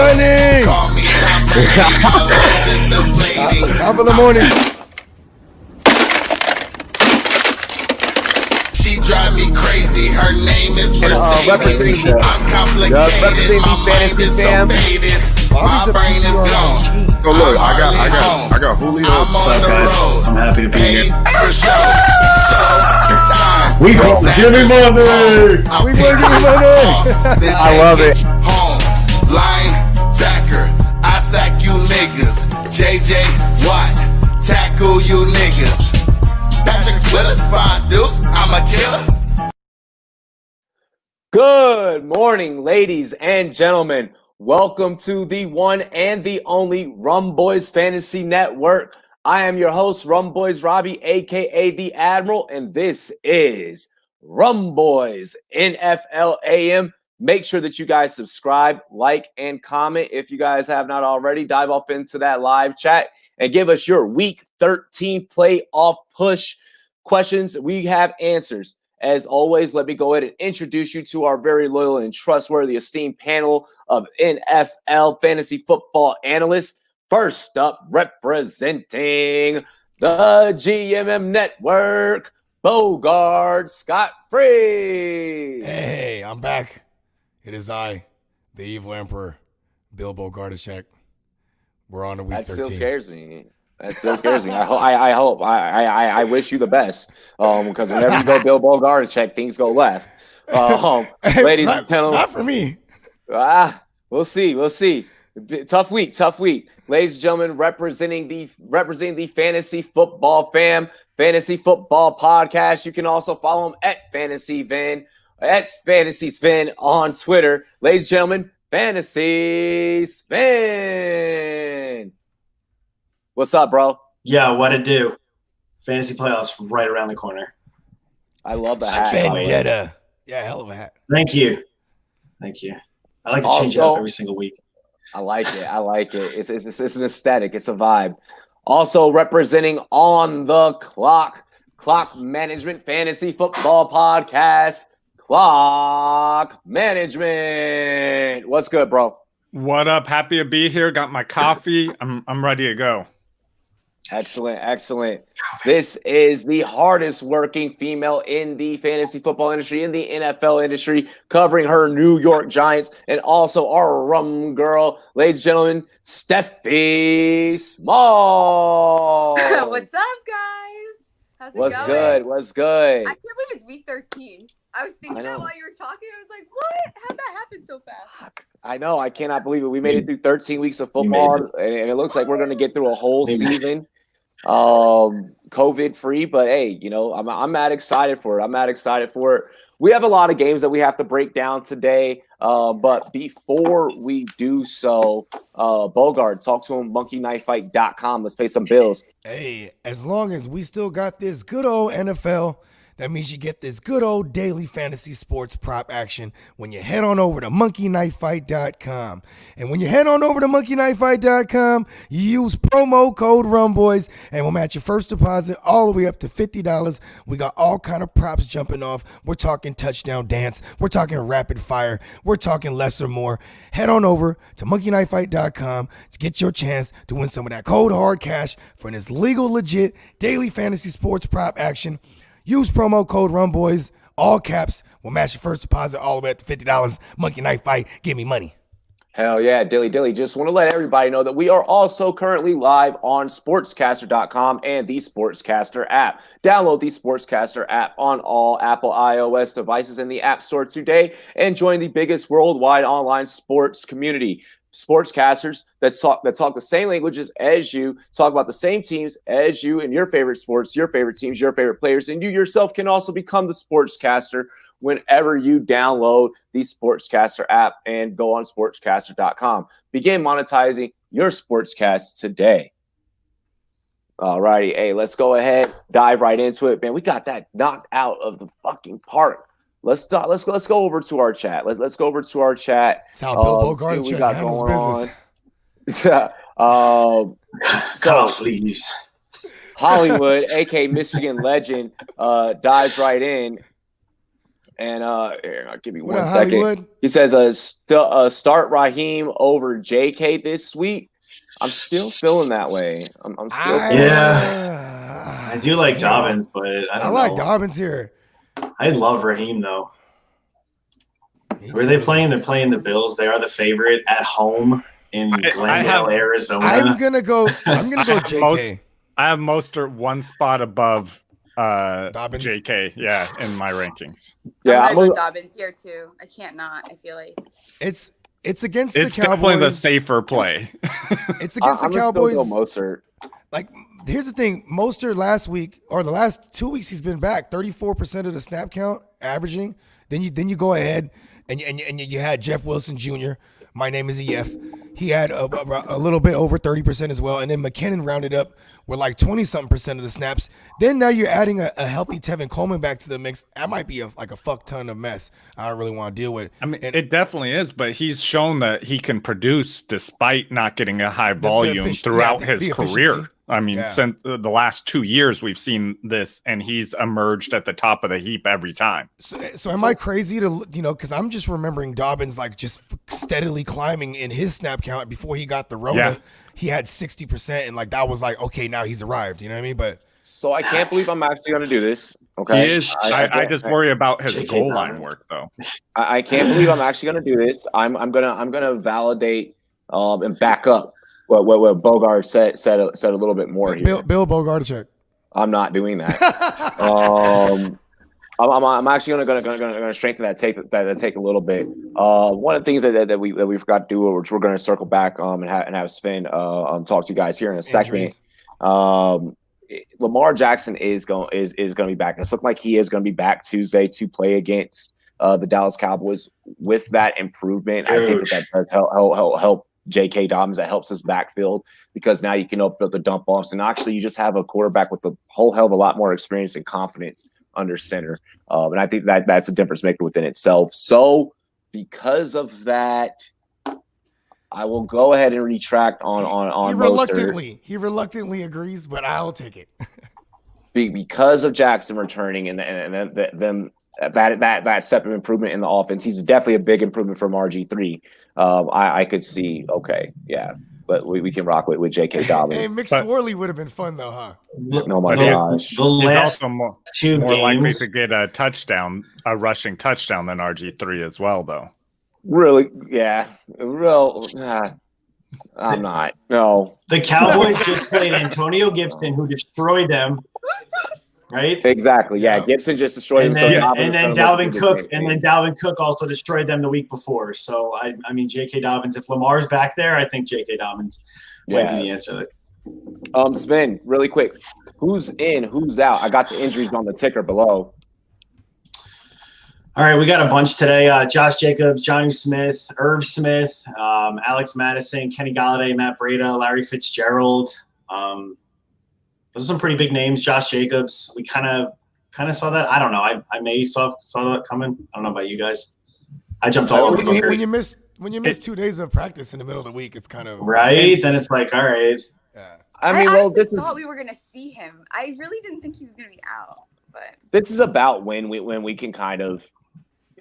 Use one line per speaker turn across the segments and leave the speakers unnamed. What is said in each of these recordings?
money. Top of the morning.
She drive me crazy. Her name is Mercedes. I'm complicated. My mind is so faded. My brain is gone.
So look, I got Julio.
What's up, guys?
I'm happy to be here.
For sure.
We gonna give me money.
We gonna give me money.
I love it. Home, linebacker. I sack you niggas. JJ Watt, tackle you niggas. Patrick Willis, Spine Deuce, I'm a killer.
Good morning, ladies and gentlemen. Welcome to the one and the only Rumboyz Fantasy Network. I am your host, Rumboyz Robbie, aka the Admiral, and this is Rumboyz NFL AM. Make sure that you guys subscribe, like, and comment if you guys have not already. Dive up into that live chat and give us your Week 13 playoff push questions. We have answers. As always, let me go ahead and introduce you to our very loyal and trustworthy esteemed panel of NFL fantasy football analysts. First up, representing the GMM Network, Bogart Scott Free.
Hey, I'm back. It is I, the evil emperor, Bill Bogartacek. We're on to week 13.
That still scares me. I wish you the best. Because whenever you go Bill Bogartacek, things go left. Ladies and gentlemen,
not for me.
We'll see. Tough week. Ladies and gentlemen, representing the fantasy football fantasy football podcast. You can also follow him at Fantasy Sven on Twitter. Ladies and gentlemen, Fantasy Sven. What's up, bro?
Yeah, what it do? Fantasy playoffs right around the corner.
I love the hat.
Vendetta. Yeah, hell of a hat.
Thank you. I like to change it up every single week.
I like it. It's an aesthetic. It's a vibe. Also representing on the clock management fantasy football podcast, Clock Management. What's good, bro?
What up? Happy to be here. Got my coffee. I'm ready to go.
Excellent. This is the hardest working female in the fantasy football industry, in the NFL industry, covering her New York Giants, and also our rum girl, ladies and gentlemen, Steffi Small.
What's up, guys? How's it going?
What's good?
I can't believe it's week 13. I was thinking that while you were talking. I was like, what? How'd that happen so fast?
I know. I cannot believe it. We made it through 13 weeks of football, and it looks like we're going to get through a whole season COVID free. But hey, I'm mad excited for it. We have a lot of games that we have to break down today. But before we do so, Bogart, talk to him, monkeyknifefight.com. Let's pay some bills.
Hey, as long as we still got this good old NFL, that means you get this good old daily fantasy sports prop action when you head on over to monkeyknifefight.com. And when you head on over to monkeyknifefight.com, you use promo code Rumboyz, and we'll match your first deposit all the way up to $50. We got all kind of props jumping off. We're talking touchdown dance. We're talking rapid fire. We're talking less or more. Head on over to monkeyknifefight.com to get your chance to win some of that cold hard cash for this legal, legit daily fantasy sports prop action. Use promo code Rumboyz, all caps. We'll match your first deposit all the way up to $50. Monkey Knife Fight, give me money.
Hell yeah, dilly. Just want to let everybody know that we are also currently live on sportscaster.com and the Sportscaster app. Download the Sportscaster app on all Apple iOS devices in the App Store today and join the biggest worldwide online sports community. Sportscasters that talk the same languages as you, talk about the same teams as you and your favorite sports, your favorite teams, your favorite players, and you yourself can also become the sportscaster whenever you download the Sportscaster app and go on sportscaster.com. Begin monetizing your sportscasts today. All righty. Hey, let's go ahead, dive right into it, man. We got that knocked out of the fucking park. Let's go over to our chat. Let's go over to our chat.
That's how Bill Bogartacek handles
business.
Cut off sleeves.
Hollywood, aka Michigan legend, dives right in And give me
What
one
up,
second.
Hollywood?
He says, start Raheem over JK this week. I'm still feeling that way. I'm still feeling
I do like Dobbins, but I don't
like
know.
Dobbins here.
I love Raheem though.
Me
Who are they
too.
playing? They're playing the Bills. They are the favorite at home in Glendale, Arizona.
I'm gonna go JK.
I have Mostert one spot above
Dobbins.
JK, in my rankings.
Yeah,
I'm gonna go Dobbins here too. I can't not. I feel like
It's against
It's
the Cowboys.
definitely the safer play.
It's against the
I'm
Cowboys.
Still go Mostert.
Like, here's the thing: Mostert last week or the last 2 weeks, he's been back 34% of the snap count, averaging. Then you go ahead and you had Jeff Wilson Jr. My name is EF. He had a little bit over 30% as well, and then McKinnon rounded up with like 20-something% of the snaps. Then now you're adding a healthy Tevin Coleman back to the mix. That might be a fuck ton of mess. I don't really want to deal with.
I mean, it definitely is, but he's shown that he can produce despite not getting a high volume throughout his career. I mean, since the last 2 years, we've seen this, and he's emerged at the top of the heap every time.
So am I crazy to, because I'm just remembering Dobbins like just steadily climbing in his snap count before he got the Rona.
Yeah.
He had 60%, and like that was like, okay, now he's arrived. You know what I mean? But
So I can't believe I'm actually going to do this. Okay,
He is. I just worry about his
JK
goal line
Dobbins.
work, though.
I can't believe I'm actually going to do this. I'm gonna validate and back up what Bogart said a little bit more here.
Bill Bogarczyk.
I'm not doing that. I'm actually gonna strengthen that take a little bit. One of the things that we forgot to do, which we're gonna circle back and have Sven talk to you guys here in a second. Lamar Jackson is going to be back. It's looking like he is going to be back Tuesday to play against the Dallas Cowboys. With that improvement, I think that does help J.K. Dobbins. That helps his backfield because now you can open up the dump offs, and actually you just have a quarterback with a whole hell of a lot more experience and confidence under center. And I think that's a difference maker within itself. So because of that, I will go ahead and retract on Mostert.
He reluctantly agrees, but I'll take it.
Because of Jackson returning and them that step of improvement in the offense. He's definitely a big improvement from RG3. I could see, but we can rock with J.K. Dobbins.
Hey, McSorley would have been fun though, huh?
Oh my gosh.
The last
He's also more
two
likely
games.
to get a rushing touchdown than RG3 as well, though.
Really? Yeah. I'm not. No.
The Cowboys just played Antonio Gibson, who destroyed them. Right?
Exactly. Yeah. Gibson just destroyed him.
And then Dalvin Cook also destroyed them the week before. So I mean J.K. Dobbins. If Lamar's back there, I think J.K. Dobbins might be the answer.
Sven, really quick. Who's in? Who's out? I got the injuries on the ticker below.
All right, we got a bunch today. Josh Jacobs, Johnny Smith, Irv Smith, Alex Madison, Kenny Galladay, Matt Breida, Larry Fitzgerald. Those are some pretty big names. Josh Jacobs, we kind of saw that. I don't know. I may saw that coming. I don't know about you guys. I jumped all over Booker.
When you miss 2 days of practice in the middle of the week, it's kind of
right. Then it's like, all right.
Yeah.
I
honestly thought we were gonna see him. I really didn't think he was gonna be out. But
this is about when we can kind of.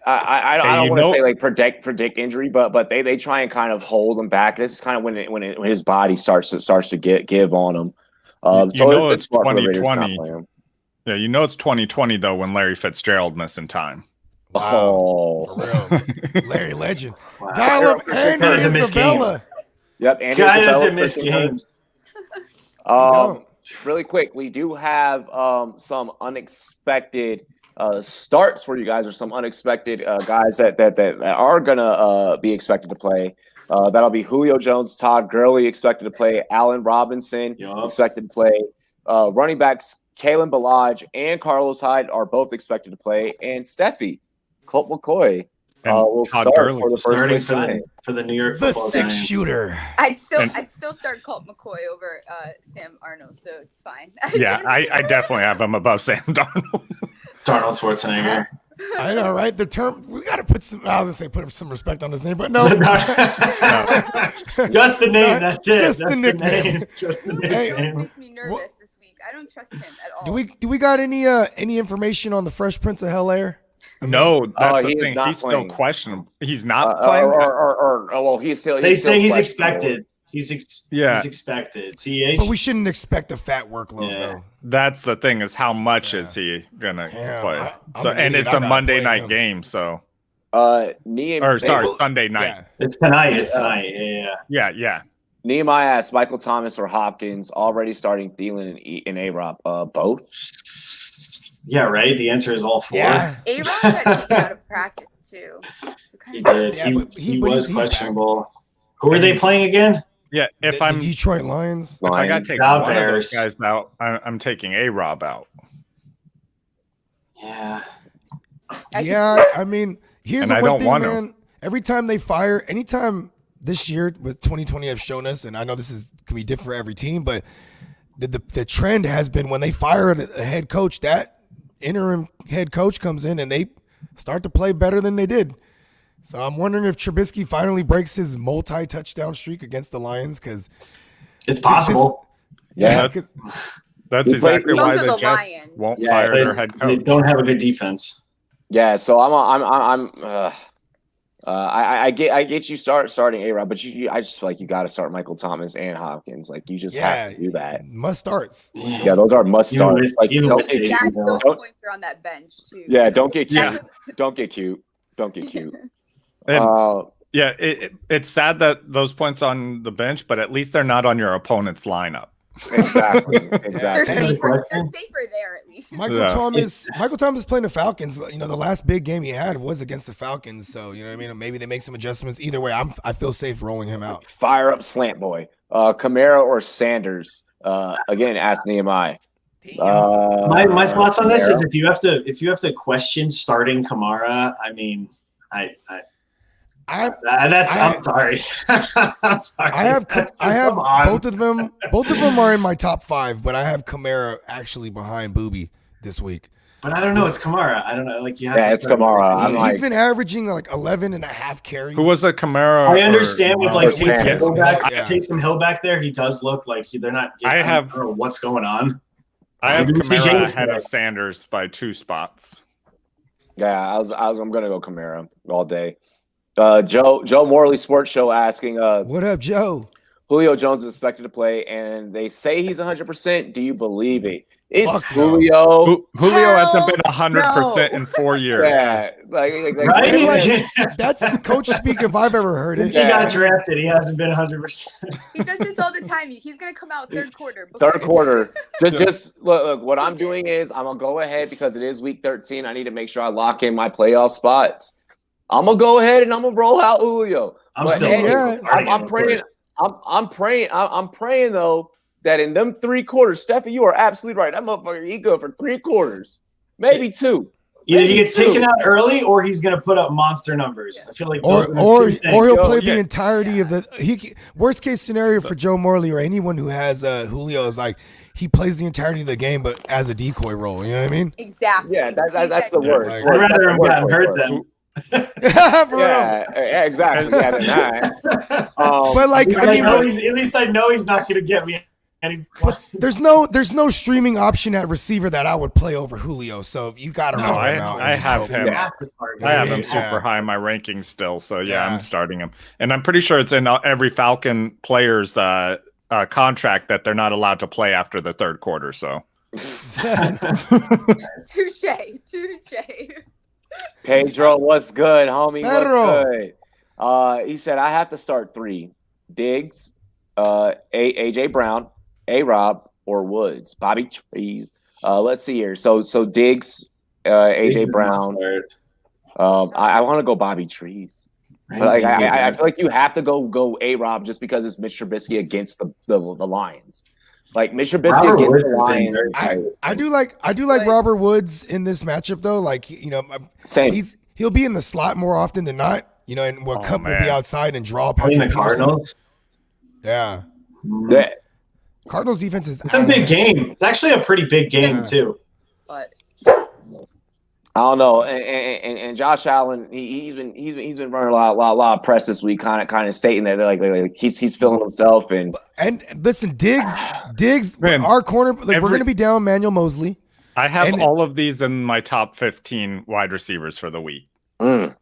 I don't want to say like predict injury, but they try and kind of hold him back. This is kind of when his body starts to give on him. So
it's 2020. Yeah, it's 2020 though when Larry Fitzgerald missing time.
Wow.
For real. Larry Legend.
Wow.
Dial up Andy Isabella.
Yep, Andy
Guy
Isabella
doesn't miss games.
Really quick, we do have some unexpected starts for you guys, or some unexpected guys that are gonna be expected to play. That'll be Julio Jones, Todd Gurley expected to play, Allen Robinson expected to play, running backs Kalen Ballage and Carlos Hyde are both expected to play, and Steffi, Colt McCoy will start
Gurley.
for the first place
for the New York
The
Football
six
Giants.
shooter.
I'd still start Colt McCoy over Sam Arnold, so it's fine.
Yeah, I definitely have him above Sam Darnold.
Darnold Schwarzenegger.
I know, right? The term we got to put some. I was gonna say put some respect on his name, but no.
Just the name. That's it.
Just
That's
the nickname.
Just the
Julio
nickname.
Jones makes me nervous this week. I don't trust him at all.
Do we got any information on the Fresh Prince of Bel Air?
No, that's
he
the
is
thing.
not
He's still
playing.
questionable. He's not playing.
Well, he's still.
They say he's
questionable.
expected. He's expected. CH.
But we shouldn't expect a fat workload
Yeah.
though.
That's the thing is how much is he gonna
Damn,
play?
I'm
So
an
and
idiot.
it's
I
a
gotta
Monday
play
night
him.
game. So Sunday night.
Yeah.
It's tonight. It's tonight. Yeah.
Yeah.
Nehemiah asked Michael Thomas or Hopkins already starting Thielen and A-Rob. Both.
Yeah, right. The answer is all 4.
Yeah.
A-Rob got taken out of practice too. So
He did.
Yeah, but
he
but
was
he's
questionable. Who are they playing again?
Yeah. If
The Detroit Lions.
if I got to take
The
one of those
Bears.
guys out, I'm taking A-Rob out.
Yeah.
Yeah, I mean, here's
And
the
I
one
don't
thing,
want
man. Every time they fire, anytime this year with 2020 have shown us, and I know this can be different for every team, but the trend has been when they fire a head coach, that interim head coach comes in and they start to play better than they did. So I'm wondering if Trubisky finally breaks his multi-touchdown streak against the Lions because
It's possible.
Yeah.
'cause-
That's
He played-
exactly
Those
why
are
the
the
Jets
Lions.
won't
Yeah,
fire
They,
their head
they
coach.
don't have a good defense.
Yeah. So I get you starting A-Rob, but I just feel like you got to start Michael Thomas and Hopkins. Like you just have to do that.
must starts.
Yeah, those are must
Even
starts.
with-
Like
even
don't
with
get
Jason
Zach,
cute.
Hill.
those
Don't-
points are on that bench too.
Yeah, don't get cute.
Yeah.
Don't get cute. Don't get cute.
And- Yeah, it's sad that those points on the bench, but at least they're not on your opponent's lineup.
Exactly.
They're
Exactly.
safer. They're safer there at least.
Michael Thomas playing the Falcons. You know, the last big game he had was against the Falcons. So, you know what I mean? Maybe they make some adjustments. Either way, I feel safe rolling him out.
Fire up Slant Boy. Kamara or Sanders? Again, ask Nehemiah.
My thoughts on this is
Kamara.
if you have to question starting Kamara, I mean, I'm sorry. I'm sorry.
I have
come on.
both of them. Both of them are in my top 5, but I have Kamara actually behind Booby this week.
But I don't know. It's Kamara. I don't know. Like you have.
Yeah,
to
it's
start-
Kamara.
He's been averaging like 11 and a half carries.
Who was a Camaro?
I understand with like
Taysom
Taysom Hill,
Yeah.
Taysom Hill back there. He does look like they're not.
I
don't know what's going on.
I have
Didn't see
Camaro
James
ahead
today.
of Sanders by 2 spots.
Yeah, I'm gonna go Kamara all day. Joe Morley Sports Show asking,
What up, Joe?
Julio Jones is expected to play, and they say he's 100%. Do you believe it? It's
Fuck no.
Julio.
Julio hasn't been
Hell
100%
no.
in 4 years.
Yeah, like
Right?
And, like, that's coach speak if I've ever heard it.
Since he got drafted, he hasn't been 100%.
He does this all the time. He's gonna come out third quarter.
third quarter. Just look. What I'm doing is I'm gonna go ahead because it is week 13. I need to make sure I lock in my playoff spots. I'm gonna go ahead and I'm gonna roll out Julio.
I'm
But,
still.
hey,
yeah.
I'm praying. I'm praying though that in them 3 quarters, Steffi, you are absolutely right. That motherfucker, he good for 3 quarters, maybe 2.
Either he gets
Maybe
taken
2.
out early, or he's going to put up monster numbers. I feel like
Or
those are the
or
two things.
or he'll
Joe,
play
yeah.
the entirety of the worst case scenario for Joe Morley or anyone who has Julio is like he plays the entirety of the game but as a decoy role. You know what I mean?
Exactly.
Yeah, that's the
Exactly.
word.
Like-
I'd rather him
Word,
gotten
word,
hurt
word.
than.
For real.
Yeah, exactly. Yeah, than that.
But like I mean,
at least I know he's not going to get me any.
there's no streaming option at receiver that I would play over Julio. So you got to
No,
roll him out.
I
and just
have
hope-
him.
You have to start
I have
him.
him
Yeah.
super high in my rankings still. So, yeah,
Yeah.
I'm starting him. And I'm pretty sure it's in every Falcon player's contract that they're not allowed to play after the 3rd quarter. So,
Touche.
Pedro, what's good, homie?
Pedro.
What's good? He said I have to start 3: Diggs, AJ Brown, A-Rob, or Woods. Bobby Trees. Let's see here. So Diggs, AJ Brown. I want to go Bobby Trees. But like, I feel like you have to go A-Rob just because it's Mitch Trubisky against the Lions. Like Mitch Trubisky
Robert
against
Woods
the
has been
Lions.
very
I do like
Woods.
Robert Woods in this matchup though. Like
Same.
he'll be in the slot more often than not. You know, and what Cup will be
man.
outside and draw
I mean,
Patrick
the Cardinals.
Peterson. Yeah,
Yeah.
Cardinals defense is.
It's a big game. It's actually a pretty big game
Yeah.
too.
But
I don't know, and Josh Allen, he's been running a lot of press this week, kind of stating that like he's feeling himself, and
And listen, Diggs,
Man,
our corner. Like we're gonna be down Manuel Mosley.
I have
And-
all of these in my top 15 wide receivers for the week.
I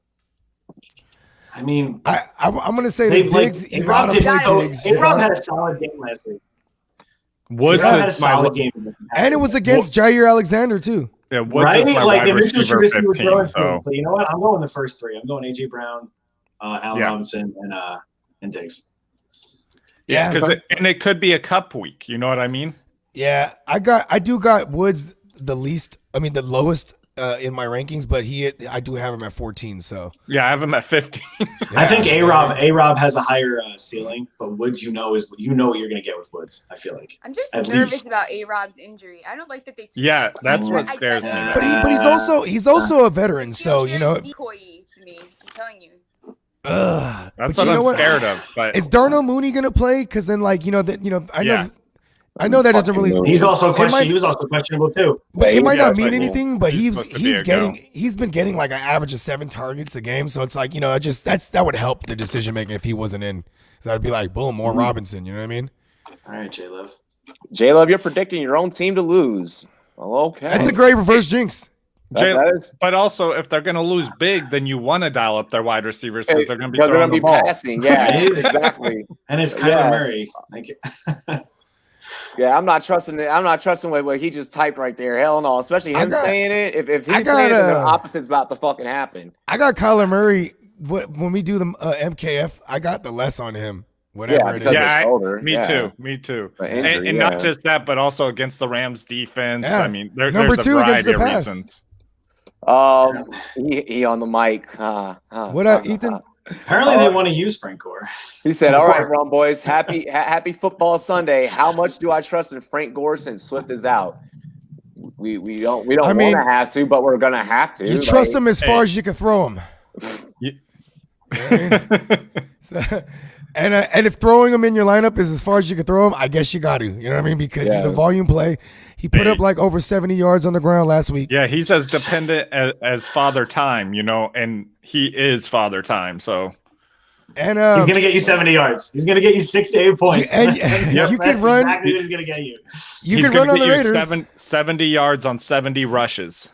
mean,
I'm going to say
they
this,
like
Diggs. You got to play Diggs.
A-Rob had a solid game last week.
Woods
A-Rob had a
is my
solid game.
And it was against Jair Alexander, too.
yeah, Woods
Right?
is my
Like,
wide
and Mitchell
receiver
Trubisky was
15.
throwing
So
but you know what? I'm going the first three. I'm going A.J. Brown, Allen
Yeah.
Robinson, and Diggs.
yeah,
Yeah,
because it could be a cup week. You know what I mean?
Yeah, I do got Woods the lowest in my rankings, but I do have him at 14. So
Yeah, I have him at 15.
I think A-Rob has a higher ceiling, but Woods, you know what you're going to get with Woods. I feel like.
I'm just
At
nervous
least.
about A-Rob's injury. I don't like that they took
Yeah,
him.
that's what
I
scares me.
get it.
but he's also a veteran, so
Feels
you know.
very decoy-y to me. I'm telling you.
That's
That's what I'm scared of. But
Is Darnell Mooney gonna play? Because then, like, I know that doesn't really.
He's also
might-
he was also questionable too.
But it might
Yeah,
not
it's
mean
like,
anything. But
he's supposed to be a go.
he's been getting like an average of 7 targets a game. So it's like, that would help the decision making if he wasn't in. So I'd be like, boom, more Robinson. You know what I mean?
All right, J-Love.
J-Love, you're predicting your own team to lose. Well, okay.
That's a great reverse jinx.
That is.
But also, if they're going to lose big, then you want to dial up their wide receivers because they're going to be
Because they're
throwing
going
the
to be
ball.
passing. Yeah, exactly.
And it's Kyler
Yeah.
Murray. Like,
Yeah, I'm not trusting it. I'm not trusting what he just typed right there. Hell no. Especially him saying it. If he's saying it, then the opposite's about to fucking happen.
I got Kyler Murray. When we do the MKF, I got the less on him. Whatever it is.
because
Yeah,
it's shoulder.
Me too. Me too.
The
And
injury,
not
yeah.
just that, but also against the Rams defense.
Yeah.
I mean,
Number
there's a
2 against
variety
the
of
pass.
reasons.
He on the mic.
What up, Ethan?
apparently they want to use Frank Gore.
He said, "All right, Rum boys, happy football Sunday. How much do I trust in Frank Gore since Swift is out? We don't want to have to, but we're gonna have to.
You trust him as far as you can throw him. And if throwing him in your lineup is as far as you can throw him, I guess you got to. You know what I mean? Because he's a volume play. He put up like over 70 yards on the ground last week.
Yeah, he's as dependent as Father Time, and he is Father Time. So,
and
he's gonna get you 70 yards. He's gonna get you 6 to 8 points.
You
That's
can run.
exactly what he's gonna get you.
You
he's
can run on
gonna
the
get
Raiders.
you 70 yards on 70 rushes.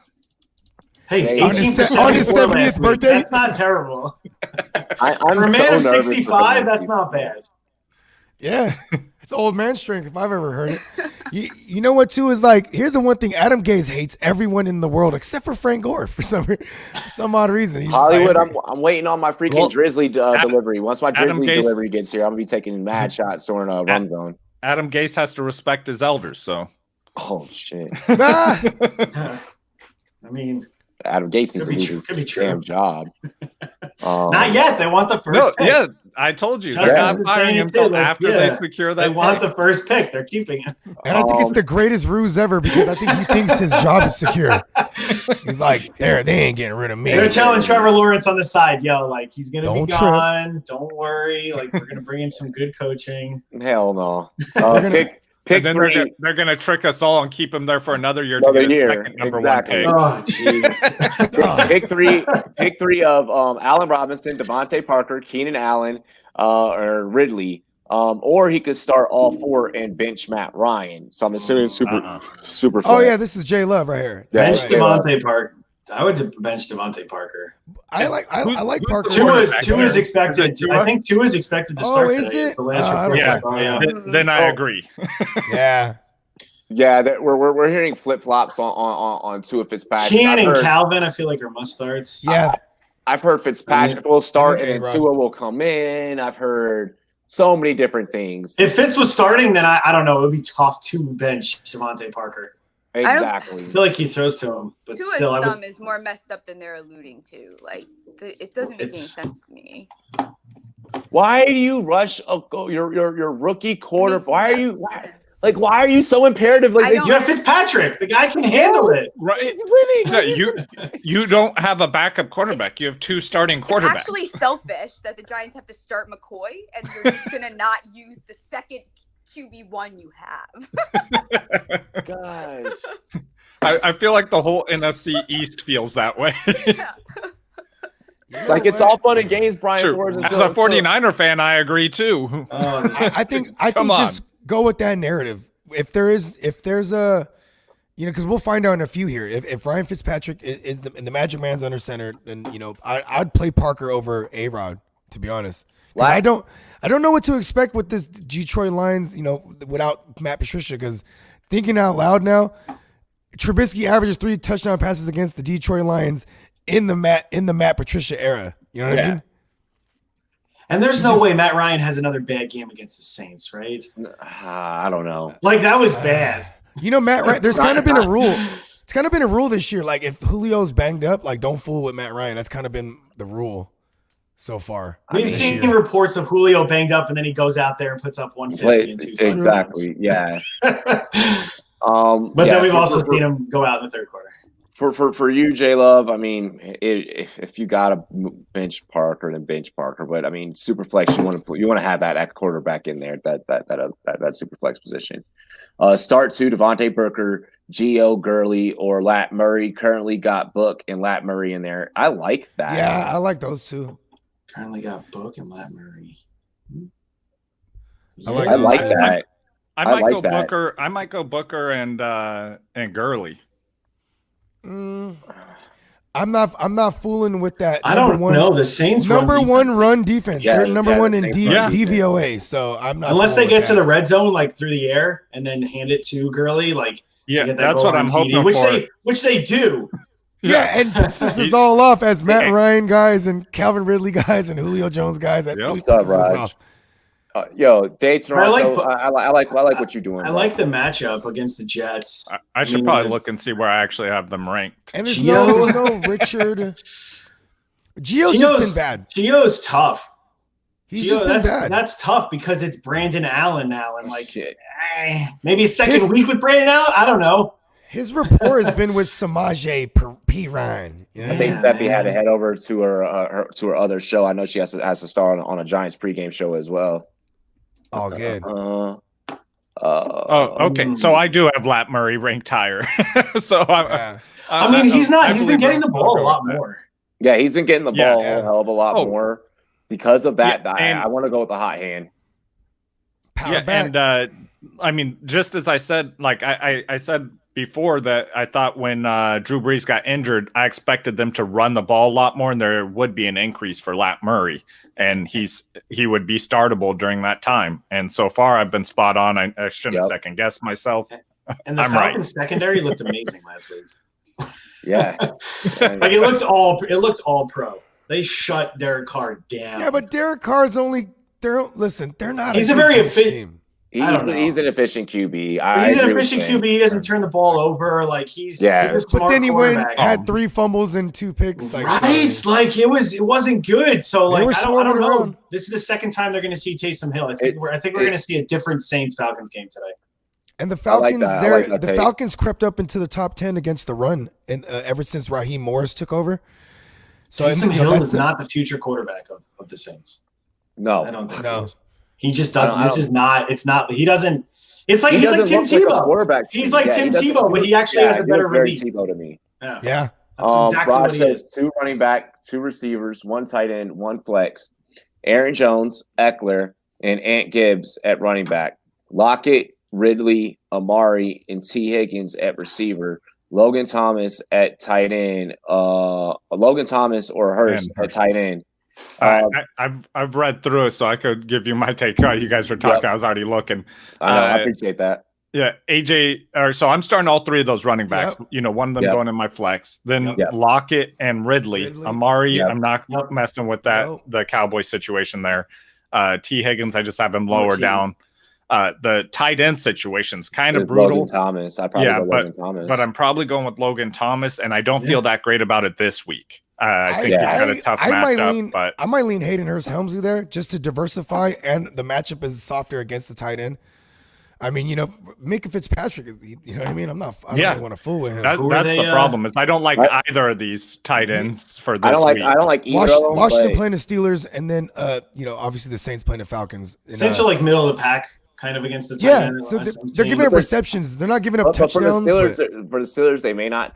Hey,
On his
18%
on his
before
70th
last week.
birthday?
That's not terrible.
I'm
For a man
so
of
nervous for
65, that's
Penalty.
not bad.
Yeah, it's old man strength if I've ever heard it. You know what too is like, here's the one thing: Adam Gase hates everyone in the world except for Frank Gore for some odd reason. He's just
Hollywood,
like,
I'm waiting on my freaking Drizzly delivery. Once my
Adam
Drizzly
Gase-
delivery gets here, I'm gonna be taking mad shots during a run zone.
Adam Gase has to respect his elders. So,
Oh shit!
nah.
I mean,
Adam Gase needs to do
could be
his
true.
damn job.
Not yet. They want the first pick.
yeah, I told you
Justin
they're not
was
firing
saying
him
it too,
until
like,
after
yeah,
they secure that.
They want
pick.
the first pick. They're keeping it.
And I think it's the greatest ruse ever because I think he thinks his job is secure. He's like, they ain't getting rid of me.
They're telling Trevor Lawrence on the side, yo, like he's gonna
Don't
be
trip.
gone. Don't worry. Like we're gonna bring in some good coaching.
Hell no. Pick
And then
three.
they're gonna trick us all and keep him there for another year
Another
to get a
year.
second number
Exactly.
one pick.
Oh, jeez.
Pick three of Allen Robinson, Devontae Parker, Keenan Allen, or Ridley. Or he could start all 4 and bench Matt Ryan. So I'm assuming super.
Oh
flex.
yeah, this is J Love right here.
Yeah,
That's
Bench
right.
Devontae Parker. I would bench Devontae Parker.
I like
who's
Parker.
the
Two
quarterback
is
there?
expected.
Is it Tua?
I think 2 is expected to
Oh,
start
is
today.
it?
It's the last
I
report.
don't
Yeah.
like that.
Yeah.
Then I agree.
Yeah.
Yeah, that we're hearing flip flops on Tua Fitzpatrick.
Keenan
I've
and
heard-
Calvin, I feel like are must starts.
Yeah.
I've heard Fitzpatrick will start and then
A-Rod.
Tua will come in. I've heard so many different things.
If Fitz was starting, then I don't know. It would be tough to bench Devontae Parker.
Exactly.
I feel like he throws to him, but
Tua's
still,
thumb is more messed up than they're alluding to. Like, it doesn't make any sense to me.
Why do you rush your rookie quarter?
Makes
Why are
no
you
sense.
why are you so imperative? Like
I don't-
you have Fitzpatrick. The guy can handle it.
Right? No, you don't have a backup quarterback. You have 2 starting
It's
quarterbacks.
actually selfish that the Giants have to start McCoy and you're just gonna not use the second QB1 you have.
gosh.
I feel like the whole NFC East feels that way.
Yeah.
Like it's all fun and games, Brian
True.
Flores.
As a 49er fan, I agree too.
I think
Come on.
just go with that narrative. If there's a because we'll find out in a few here. If Ryan Fitzpatrick is the Magic Man's under center, then I'd play Parker over A-Rod, to be honest. I don't know what to expect with this Detroit Lions, without Matt Patricia. Because thinking out loud now, Trubisky averages 3 touchdown passes against the Detroit Lions in the Matt Patricia era. You know what I mean?
And there's no way Matt Ryan has another bad game against the Saints, right?
I don't know.
Like, that was bad.
Matt Ryan, there's kind of been a rule. It's kind of been a rule this year. Like, if Julio's banged up, like, don't fool with Matt Ryan. That's kind of been the rule so far.
We've seen reports of Julio banged up, and then he goes out there and puts up 150 and 2 touchdowns.
Exactly, yeah.
But then we've also seen him go out in the third quarter.
For you, J Love, I mean, if you got to bench Parker, then bench Parker. But I mean, super flex, you want to have that quarterback in there, that super flex position. Start 2, Devontae Booker, Gio Gurley, or Lat Murray. Currently got Book and Lat Murray in there. I like that.
Yeah, I like those two.
Currently got Book and Lat Murray.
I like
that.
I might go Booker. I might go Booker and Gurley.
I'm not fooling with that.
I don't know. The Saints
number one run defense.
Yeah,
they're number one in
yeah.
DVOA. So I'm not.
Unless they get to the red zone, like through the air, and then hand it to Gurley, like
that's what I'm hoping for.
Which they do.
Yeah, and this is all off as Matt Ryan guys and Calvin Ridley guys and Julio Jones guys.
What's up, Raj? Dates Toronto. I like what you're doing.
I like the matchup against the Jets.
I should probably look and see where I actually have them ranked.
And there's no Richard. Gio's just been bad.
Gio's tough.
He's just been bad.
That's tough because it's Brandon Allen now, and maybe a second week with Brandon Allen. I don't know.
His rapport has been with Samaje P. Ryan.
I think Steffi had to head over to her other show. I know she has to star on a Giants pregame show as well.
All good.
Okay. So I do have Lat Murray ranked higher. So
I mean, he's not. He's been getting the ball a lot more.
Yeah, he's been getting the ball a hell of a lot more. Because of that, I want to go with the hot hand.
And I mean, just as I said, like I said before, that I thought when Drew Brees got injured, I expected them to run the ball a lot more, and there would be an increase for Lat Murray, and he would be startable during that time. And so far, I've been spot on. I shouldn't second guess myself.
And the Falcons secondary looked amazing last week.
Yeah,
like it looked all pro. They shut Derek Carr down.
Yeah, but Derek Carr's only. They're not.
He's a very efficient.
He's an efficient QB.
He's an efficient QB. He doesn't turn the ball over. Like he's a smart
but then he
quarterback.
had 3 fumbles and 2 picks.
Like it wasn't good. So like I don't know. This is the second time they're going to see Taysom Hill. I think we're going to see a different Saints Falcons game today.
And the Falcons, the Falcons crept up into the top 10 against the run, and ever since Raheem Morris took over. So
Taysom Hill is not the future quarterback of the Saints.
No,
I don't think so. He just doesn't. It's not. He doesn't. It's like he's like Tim Tebow. He's like Tim Tebow, but he actually has a better release.
Tebow to me.
Yeah.
That's exactly
Raj
what
says 2 running back, 2 receivers, 1 tight end, 1 flex. Aaron Jones, Eckler, and Ant Gibbs at running back. Lockett, Ridley, Amari, and T. Higgins at receiver. Logan Thomas at tight end. Logan Thomas or Hurst at tight end.
I've read through it, so I could give you my take. You guys were talking. I was already looking.
I appreciate that.
Yeah, so I'm starting all 3 of those running backs. One of them going in my flex. Then Lockett and Ridley. Amari, I'm not messing with that. The Cowboy situation there. T. Higgins, I just have him lower down. The tight end situation's kind of brutal.
Logan Thomas. I probably go Logan Thomas.
But I'm probably going with Logan Thomas, and I don't feel that great about it this week. I think he's got a tough matchup. But
I might lean Hayden Hurst Helmsley there just to diversify, and the matchup is softer against the tight end. I mean, Micah Fitzpatrick, you know what I mean? I don't really want to fool with him.
That's the problem. Is I don't like either of these tight ends for this week.
I don't like either
Washington playing the Steelers, and then obviously the Saints playing the Falcons.
Saints are like middle of the pack. Kind of against the tight end.
So they're giving up receptions. They're not giving up touchdowns.
For the Steelers, they may not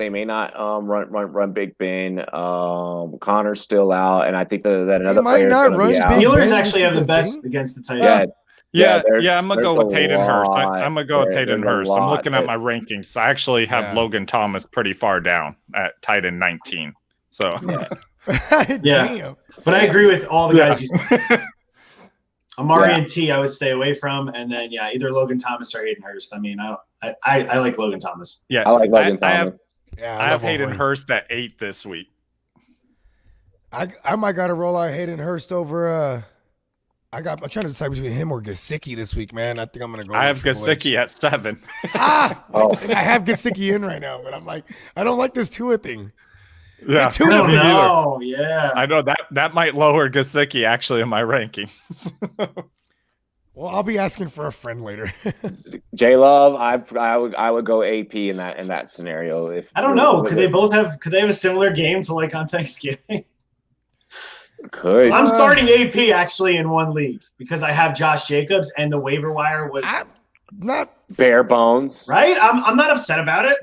run Big Ben. Connor's still out, and I think that another player
Steelers actually have the best against the tight end.
Yeah,
there's-
I'm gonna go
there's
with
a
Hayden Hurst.
lot.
I'm gonna go with Hayden
There's a
Hurst. I'm
lot
looking at
that-
my rankings. So I actually have
Yeah.
Logan Thomas pretty far down at tight end 19. So
Damn.
But I agree with all the guys you said. Amari
Yeah.
and T, I would stay away from, and then either Logan Thomas or Hayden Hurst. I mean, I like Logan Thomas.
yeah,
I like Logan
I have
Thomas.
Yeah,
I have
love
Hayden
Wolverine.
Hurst at 8 this week.
I might gotta roll out Hayden Hurst over. I'm trying to decide between him or Gesicki this week, man. I think I'm gonna go.
I
with
have
Triple H.
Gesicki at 7.
Oh.
I have Gesicki in right now, but I'm like, I don't like this Tua thing.
Yeah,
Tua
No,
me either.
no, yeah.
I know that might lower Gesicki actually in my rankings.
Well, I'll be asking for a friend later.
J Love, I would go AP in that scenario. If
I don't know. Could they have a similar game to like on Thanksgiving?
Could
I'm starting AP actually in one league because I have Josh Jacobs and the waiver wire was
I'm not.
bare bones?
right. I'm not upset about it.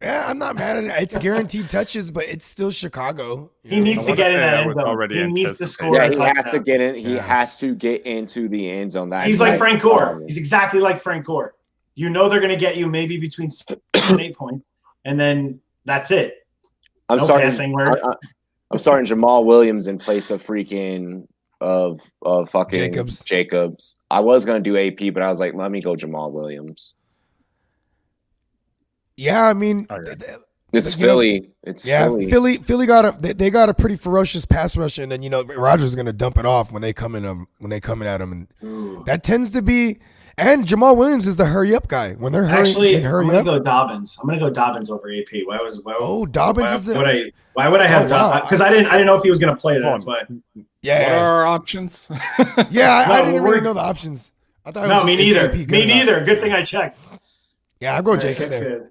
Yeah, I'm not mad at it. It's guaranteed touches, but it's still Chicago.
He needs to
wanna
get in
say
that
I
end
was
zone.
already
He needs to
anticipating.
score.
Yeah,
a
he
touchdown.
has to get in. He
Yeah.
has to get into the end zone. That
He's like Frank Gore. He's exactly like Frank Gore. You know they're going to get you maybe between 6 and 8 points, and then that's it.
I'm
No
starting.
passing word.
I'm starting Jamal Williams in place of freaking of fucking
Jacobs.
I was gonna do AP, but I was like, let me go Jamal Williams.
Yeah, I mean,
Okay.
It's
You know,
Philly. It's Philly.
Philly got they got a pretty ferocious pass rush, and then Rodgers is gonna dump it off when they come in at him, and that tends to be. And Jamal Williams is the hurry up guy when they're
Actually, I'm
hurry
going
up.
to go Dobbins. I'm going to go Dobbins over AP.
Dobbins is
Why would I have
Oh, wow.
Dobbins? Because I didn't know if he was going to play. That's why.
What are
yeah.
our options?
Yeah, I
No,
didn't really
we're-
know the options. I thought it was
No,
just,
me
is
neither.
AP good
Me
or not?
neither. Good thing I checked.
Yeah, I go
That's
JK there.
good.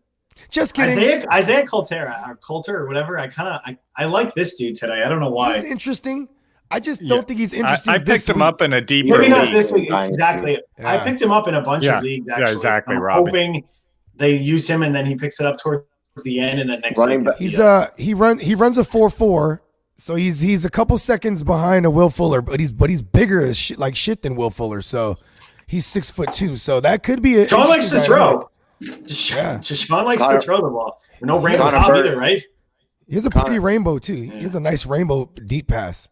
Just kidding.
Isaiah Coulter or whatever. I like this dude today. I don't know why.
He's interesting. I just
Yeah.
don't think he's interesting.
I
this
picked him
week.
up in a deeper
Maybe not
league.
this week.
Dynasty.
Exactly. I
Yeah.
picked him up in a bunch
Yeah.
of leagues.
Yeah,
Actually,
exactly,
I'm
Robbie.
hoping they use him and then he picks it up towards the end and then next
Running
week
back-
is
He runs a 4.4, so he's a couple seconds behind a Will Fuller, but he's bigger as shit than Will Fuller, so he's 6'2", so that could be a
Sean likes to
interesting dynamic.
throw.
Yeah.
Sean likes
Connor-
to throw the ball. No rainbow
Connor
top
Bird-
either, right?
He has a pretty rainbow too. He has a nice rainbow deep pass.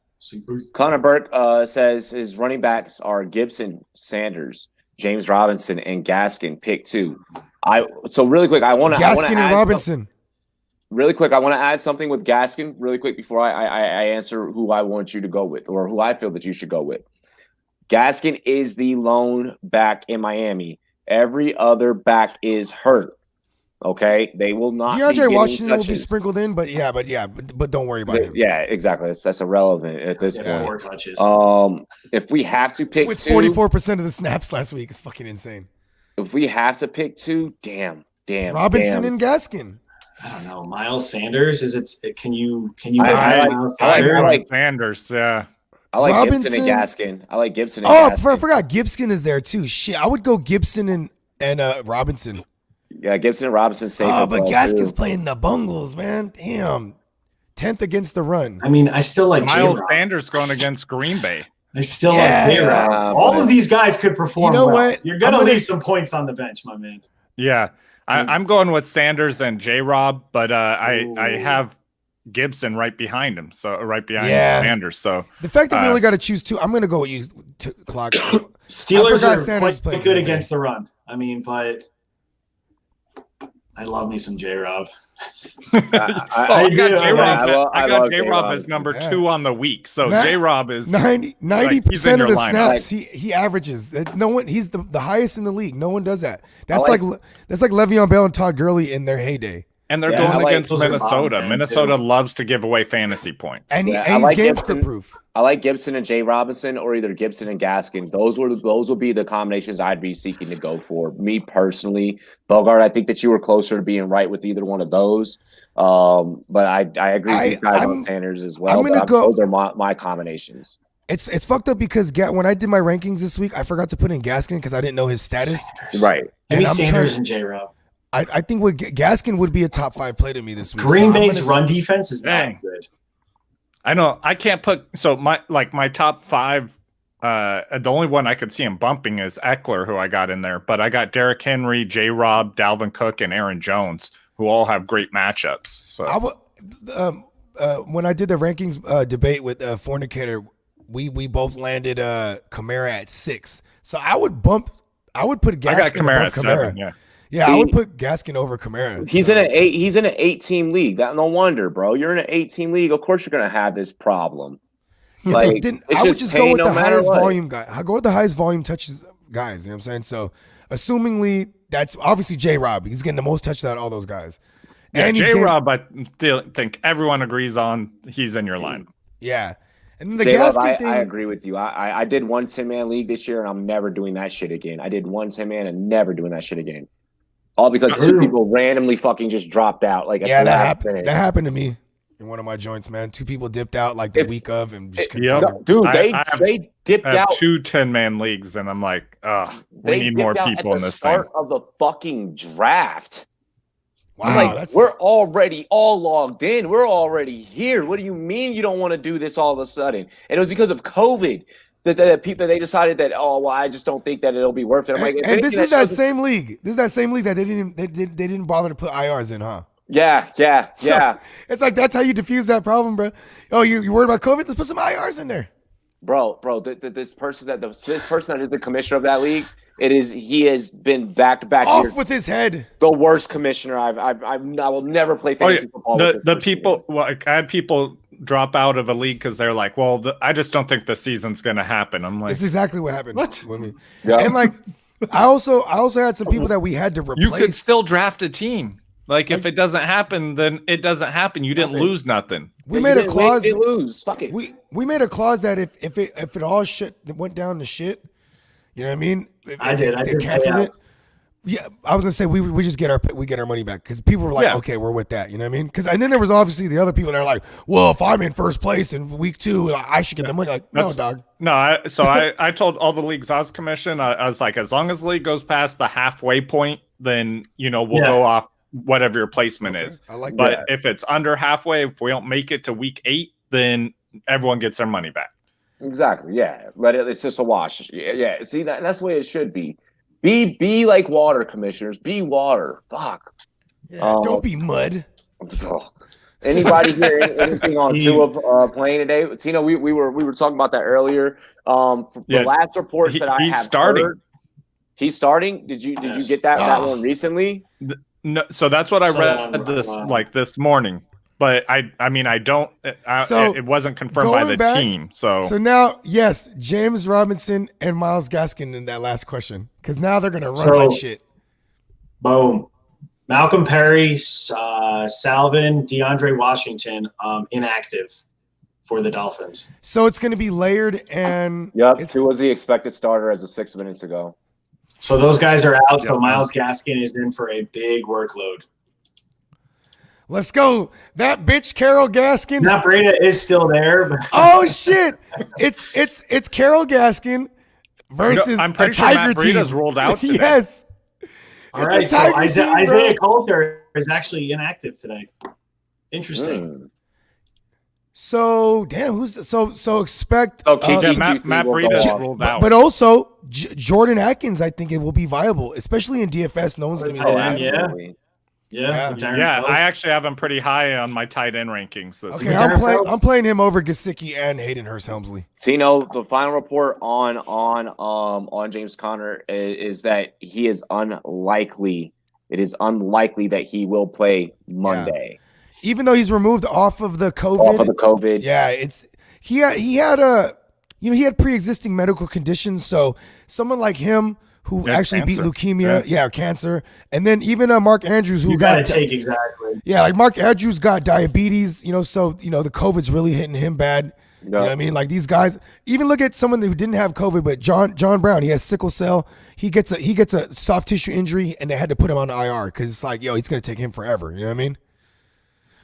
Connor Burke says his running backs are Gibson, Sanders, James Robinson, and Gaskin. Pick 2. So really quick, I want to
Gaskin and Robinson.
Really quick, I want to add something with Gaskin really quick before I answer who I want you to go with or who I feel that you should go with. Gaskin is the lone back in Miami. Every other back is hurt. Okay, they will not. be
DeAndre
getting
Washington will be
touches.
sprinkled in, but don't worry about him.
Yeah, exactly. That's irrelevant at this
Yeah,
point.
4 touches.
If we have to pick
With
2,
44% of the snaps last week, it's fucking insane.
if we have to pick 2, damn.
Robinson and Gaskin.
I don't know. Miles Sanders, is it? Can you?
I
define
like-
Miles
I like-
Sanders?
I like-
Sanders, yeah.
I like
Robinson-
Gibson and Gaskin. I like Gibson and
Oh,
Gaskin.
I forgot Gibson is there too. Shit, I would go Gibson and Robinson.
Yeah, Gibson and Robinson safe.
Oh,
as
but
well,
Gaskin's
too.
playing the Bungles, man. Damn. 10th against the run.
I mean, I still like
Miles
J-Rob.
Sanders going against Green Bay.
I still
Yeah,
like J-Rob.
yeah,
All
but-
of these guys could perform.
You know
well.
what?
You're gonna
I'm gonna-
leave some points on the bench, my man.
Yeah, I'm going with Sanders and J-Rob, but I
Ooh.
have Gibson right behind him, so right behind
Yeah.
Sanders. So
The fact that we only got to choose 2, I'm going to go with you, Clock.
Steelers
forgot
are
Sanders
quite
played
good
Green Bay.
against the run. I mean, but I love me some J-Rob.
I
do.
got
I
J-Rob. I got
love
J-Rob
J-Rob.
as number
Yeah.
2 on the week. So
Nah.
J-Rob is
90% of
your
the
lineup.
snaps he averages. No one. He's the highest in the league. No one does that. That's
like-
that's like Le'Veon Bell and Todd Gurley in their heyday.
and they're
Yeah, I
going
like
against
those are
Minnesota.
bomb
Minnesota
too.
loves to give away fantasy points.
And,
Yeah, I
and he's
like
game
Gibson.
script proof.
I like Gibson and Jay Robinson, or either Gibson and Gaskin. Those will be the combinations I'd be seeking to go for. Me personally, Bogart, I think that you were closer to being right with either one of those. But I agree with you guys on Sanders as well.
I'm gonna
but
go-
Those are my combinations.
It's fucked up because when I did my rankings this week, I forgot to put in Gaskin because I didn't know his status.
Right.
Give me
And I'm
Sanders
trying-
and J-Rob.
I think Gaskin would be a top 5 play to me this week.
Green
So I'm
Bay's
gonna-
run defense is
Dang.
not good.
I know I can't put my top 5 The only one I could see him bumping is Eckler, who I got in there. But I got Derrick Henry, J-Rob, Dalvin Cook, and Aaron Jones, who all have great matchups. So
when I did the rankings debate with Fornicator, we both landed Kamara at 6. So I would put Gaskin
I got Kamara
above
at 7. Yeah.
Yeah,
See,
I would put Gaskin over Kamara.
He's in an 8-team league. That no wonder, bro. You're in an 8-team league. Of course, you're gonna have this problem.
Yeah,
Like,
I would just go with the highest
what.
volume guy. I go with the highest volume touches guys. You know what I'm saying? So, assumingly, that's obviously J-Rob. He's getting the most touches out of all those guys.
Yeah,
And
J-Rob, I think everyone agrees on. He's in your line.
Yeah. And then the
J-Rob,
Gaskin thing.
I agree with you. I did one 10-man league this year, and I'm never doing that shit again. I did one 10-man and never doing that shit again. All because 2 people randomly fucking just dropped out. Like,
Yeah, that happened to me in one of my joints, man. 2 people dipped out like the week of and just couldn't
Dude,
I
they dipped
I have
out.
2 10-man leagues, and I'm like, we need more people in this thing.
Start of the fucking draft.
Wow,
I'm like, we're already all logged in. We're already here. What do you mean you don't want to do this all of a sudden? And it was because of COVID that people they decided that, oh well, I just don't think that it'll be worth it. I'm like,
and this is that same league. This is that same league that they didn't bother to put IRs in, huh?
Yeah.
So, it's like that's how you diffuse that problem, bro. Oh, you worried about COVID? Let's put some IRs in there.
Bro, this person that is the commissioner of that league, he has been back to back
off with his head.
The worst commissioner I will never play fantasy football.
The people, like, I had people drop out of a league because they're like, well, I just don't think the season's gonna happen. I'm like,
it's exactly what happened.
What?
With me. Yeah. And like, I also had some people that we had to replace.
You could still draft a team. Like, if it doesn't happen, then it doesn't happen. You didn't lose nothing.
We made a clause.
They lose. Fuck it.
We made a clause that if it all went down to shit, you know what I mean?
I did
canceled it. Yeah, I was gonna say we just get our money back because people were like, okay, we're with that. You know what I mean? And then there was obviously the other people that are like, well, if I'm in first place in week 2, I should get the money. Like, no, dog.
No, I told all the leagues I was commissioned. I was like, as long as the league goes past the halfway point, then we'll go off whatever your placement is.
I like
but
that.
If it's under halfway, if we don't make it to week 8, then everyone gets their money back.
Exactly. Yeah. It's just a wash. Yeah. See, that's the way it should be. Be like water, commissioners. Be water. Fuck.
Yeah, don't be mud.
Anybody hear anything on Tua playing today? Tino, we were talking about that earlier. The last reports that I have
starting.
heard, he's starting. Did you get that one recently?
No, so that's what I read this morning. But I don't. It wasn't confirmed by the team. So
now, yes, James Robinson and Myles Gaskin in that last question because now they're gonna run like shit.
Boom. Malcolm Perry, Salvin, DeAndre Washington, inactive for the Dolphins.
So it's gonna be layered and
Tua was the expected starter as of 6 minutes ago.
So those guys are out. So Myles Gaskin is in for a big workload.
Let's go. That bitch Carol Gaskin.
Matt Breida is still there.
Oh shit. It's Carol Gaskin versus
I'm pretty
a
sure
Tiger
Matt
team.
Breida's rolled out today.
Yes.
All right. So Isaiah Coulter is actually inactive today. Interesting.
So damn, so expect
Matt Breida rolled out.
But also Jordan Atkins, I think it will be viable, especially in DFS. No one's gonna be there.
Yeah.
I actually have him pretty high on my tight end rankings this
year.
year.
I'm playing him over Gesicki and Hayden Hurst-Helmsley.
Tino, the final report on James Conner is that he is unlikely. It is unlikely that he will play Monday.
Yeah. Even though he's removed off of the COVID. Yeah, he had pre-existing medical conditions, so someone like him who actually
cancer.
beat leukemia, cancer, and then even Mark Andrews who
exactly.
Yeah, like Mark Andrews got diabetes, so the COVID's really hitting him bad. You know what I mean? Like these guys, even look at someone who didn't have COVID, but John Brown, he has sickle cell. He gets a soft tissue injury, and they had to put him on the IR because it's like, it's gonna take him forever. You know what I mean?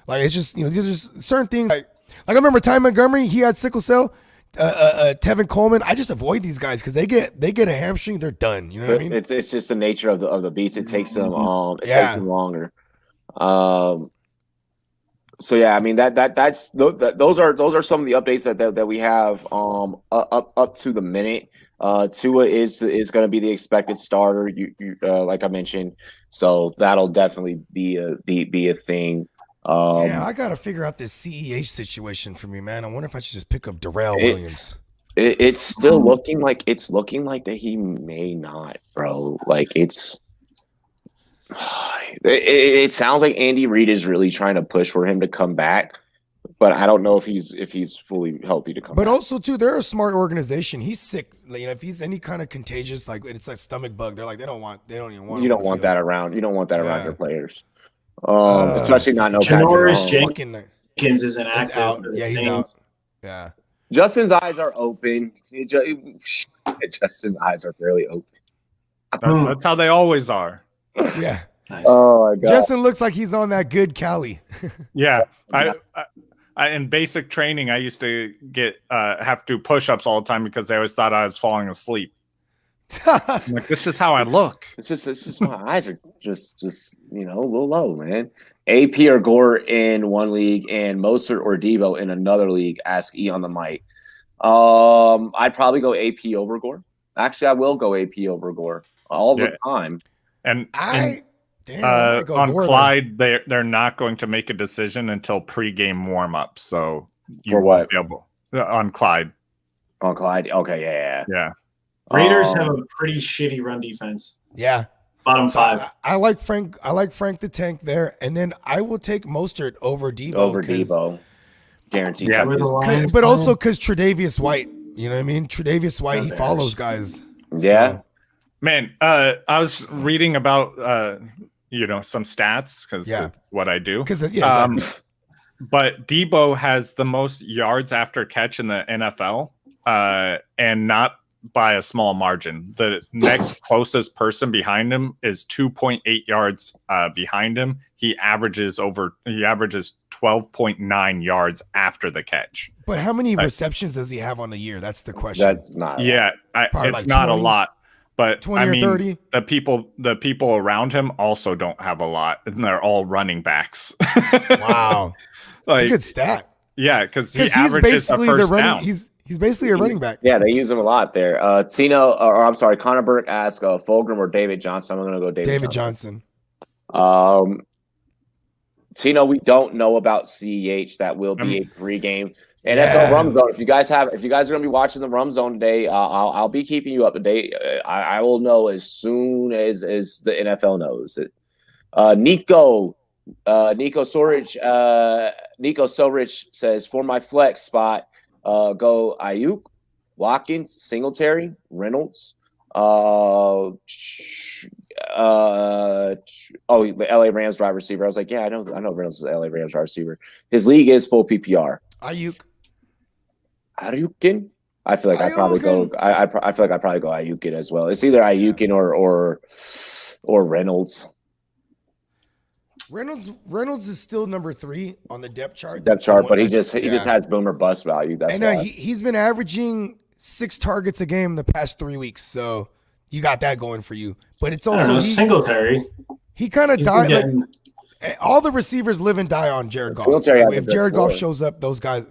Like it's just there's just certain things like I remember Ty Montgomery, he had sickle cell. Tevin Coleman, I just avoid these guys because they get a hamstring, they're done. You know what I mean?
It's just the nature of the beast. It takes them takes them longer. So yeah, I mean that's those are some of the updates that we have up to the minute. Tua is going to be the expected starter. You like I mentioned, so that'll definitely be a thing.
Yeah, I gotta figure out this CEH situation for me, man. I wonder if I should just pick up Darrell Williams.
It's still looking like that he may not, bro. Like it sounds like Andy Reid is really trying to push for him to come back, but I don't know if he's fully healthy to come back.
But also too, they're a smart organization. He's sick. If he's any kind of contagious, like it's like stomach bug, they're like they don't even want.
You don't want that around. You don't want that around your players. Especially not no
Janoris Jenkins isn't active.
Out. Yeah, he's out. Yeah.
Justin's eyes are open. Justin's eyes are fairly open.
That's how they always are.
Yeah.
Nice.
Oh my God.
Justin looks like he's on that good Cali.
Yeah. I in basic training, I used to have to do push-ups all the time because they always thought I was falling asleep. I'm like, this is how I look.
It's just my eyes are just a little low, man. AP or Gore in one league and Mostert or Debo in another league. Ask E on the mic. I'd probably go AP over Gore. Actually, I will go AP over Gore all the time.
And
on
Gore, Clyde, they're not going to make a decision until pregame warm-up. So
for what?
On Clyde.
On Clyde. Okay, yeah.
Raiders have a pretty shitty run defense.
Yeah.
Bottom five.
I like Frank the Tank there, and then I will take Mostert over Debo.
Guaranteed.
Yeah.
But also because Tre'Davious White, you know what I mean? Tre'Davious White, he follows guys.
Yeah.
So.
Man, I was reading about some stats because it's what I do. But Debo has the most yards after catch in the NFL, and not by a small margin. The next closest person behind him is 2.8 yards behind him. He averages 12.9 yards after the catch.
But how many receptions does he have on the year? That's the question.
That's not.
Yeah, it's
like
not
20,
a lot. But
20 or 30.
The people around him also don't have a lot, and they're all running backs.
Wow, that's a good stat.
Yeah, because he averages a first down.
He's basically a running back.
Yeah, they use him a lot there. Connor Burke asked Fulgham or David Johnson. I'm going to go David Johnson. Tino, we don't know about CEH. That will be a pregame. NFL Rum Zone. If you guys are going to be watching the Rum Zone today, I'll be keeping you up to date. I will know as soon as the NFL knows it. Nico Sorich says, for my flex spot, go Ayuk, Watkins, Singletary, Reynolds. The LA Rams wide receiver. I was like, yeah, I know Reynolds is the LA Rams wide receiver. His league is full PPR. Ayukin. I feel like I probably go. I feel like I probably go Ayukin as well. It's either Ayukin or Reynolds.
Reynolds is still number 3 on the depth chart.
But he just has boom or bust value. That's why.
He's been averaging 6 targets a game the past 3 weeks, so you got that going for you. But it's also
Singletary.
He kind of died. Like all the receivers live and die on Jared Goff. If Jared Goff shows up, those guys.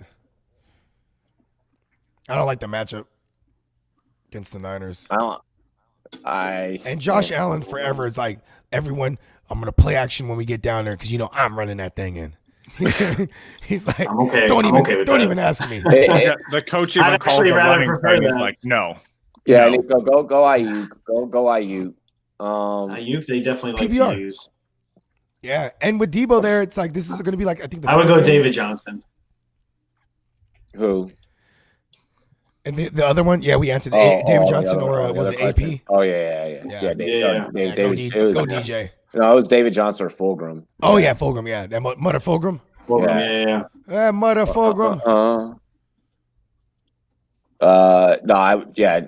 I don't like the matchup against the Niners. And Josh Allen forever is like, everyone, I'm going to play action when we get down there because, I'm running that thing in. He's like, don't even ask me.
The coach even called the running play. He's like, no.
Yeah, no. Go Ayuk. Go Ayuk.
Ayuk, they definitely like PPR. To use.
Yeah, and with Debo there, it's like this is going to be like I think
I would go David Johnson.
Who?
And the other one, we answered David Johnson was it AP?
Oh yeah.
Go DJ.
No, it was David Johnson or Fulgham.
Oh yeah, Fulgham. Yeah, that Mudder Fulgham. Mudder Fulgham.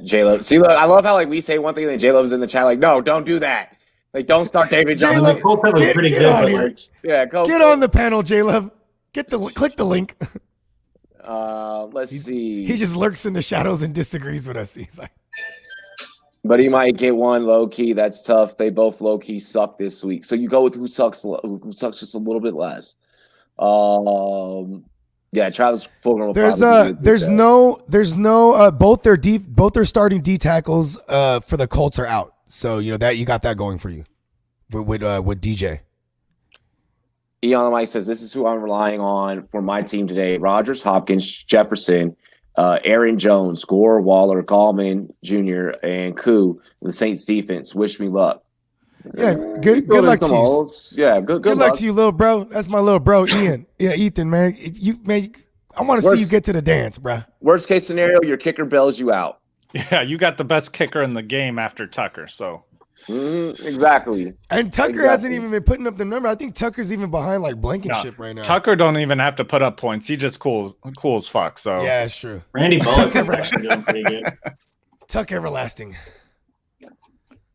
J-Lo. See, look, I love how we say one thing and then J-Lo's in the chat like, no, don't do that. Like, don't start David Johnson. Get on the panel, J-Love. Click the link.
Let's see.
He just lurks in the shadows and disagrees with us. He's like,
but he might get one low key. That's tough. They both low key suck this week. So you go with who sucks just a little bit less. Yeah, Travis Fulgham.
There's no both their starting D tackles for the Colts are out. So that you got that going for you with DJ.
Eon Mike says, this is who I'm relying on for my team today. Rodgers, Hopkins, Jefferson, Aaron Jones, Gore, Waller, Gallman Jr., and Koo. The Saints defense. Wish me luck.
Yeah, good luck to you.
Yeah, good
luck to you, little bro. That's my little bro, Ian. Yeah, Ethan, man. I want to see you get to the dance, bro.
Worst case scenario, your kicker bails you out.
Yeah, you got the best kicker in the game after Tucker, so.
Exactly.
And Tucker hasn't even been putting up the number. I think Tucker's even behind like Blankenship right now.
Tucker don't even have to put up points. He just cool as fuck. So
yeah, that's true.
Randy Bullock is actually doing pretty good.
Tuck everlasting.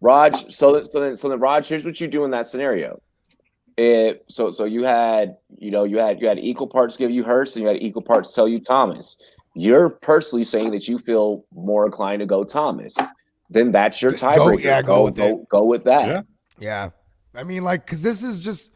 Raj, so then Raj, here's what you do in that scenario. So you had equal parts give you Hurst and you had equal parts tell you Thomas. You're personally saying that you feel more inclined to go Thomas. Then that's your tiebreaker. Go with that.
Yeah. I mean, like, because this is just.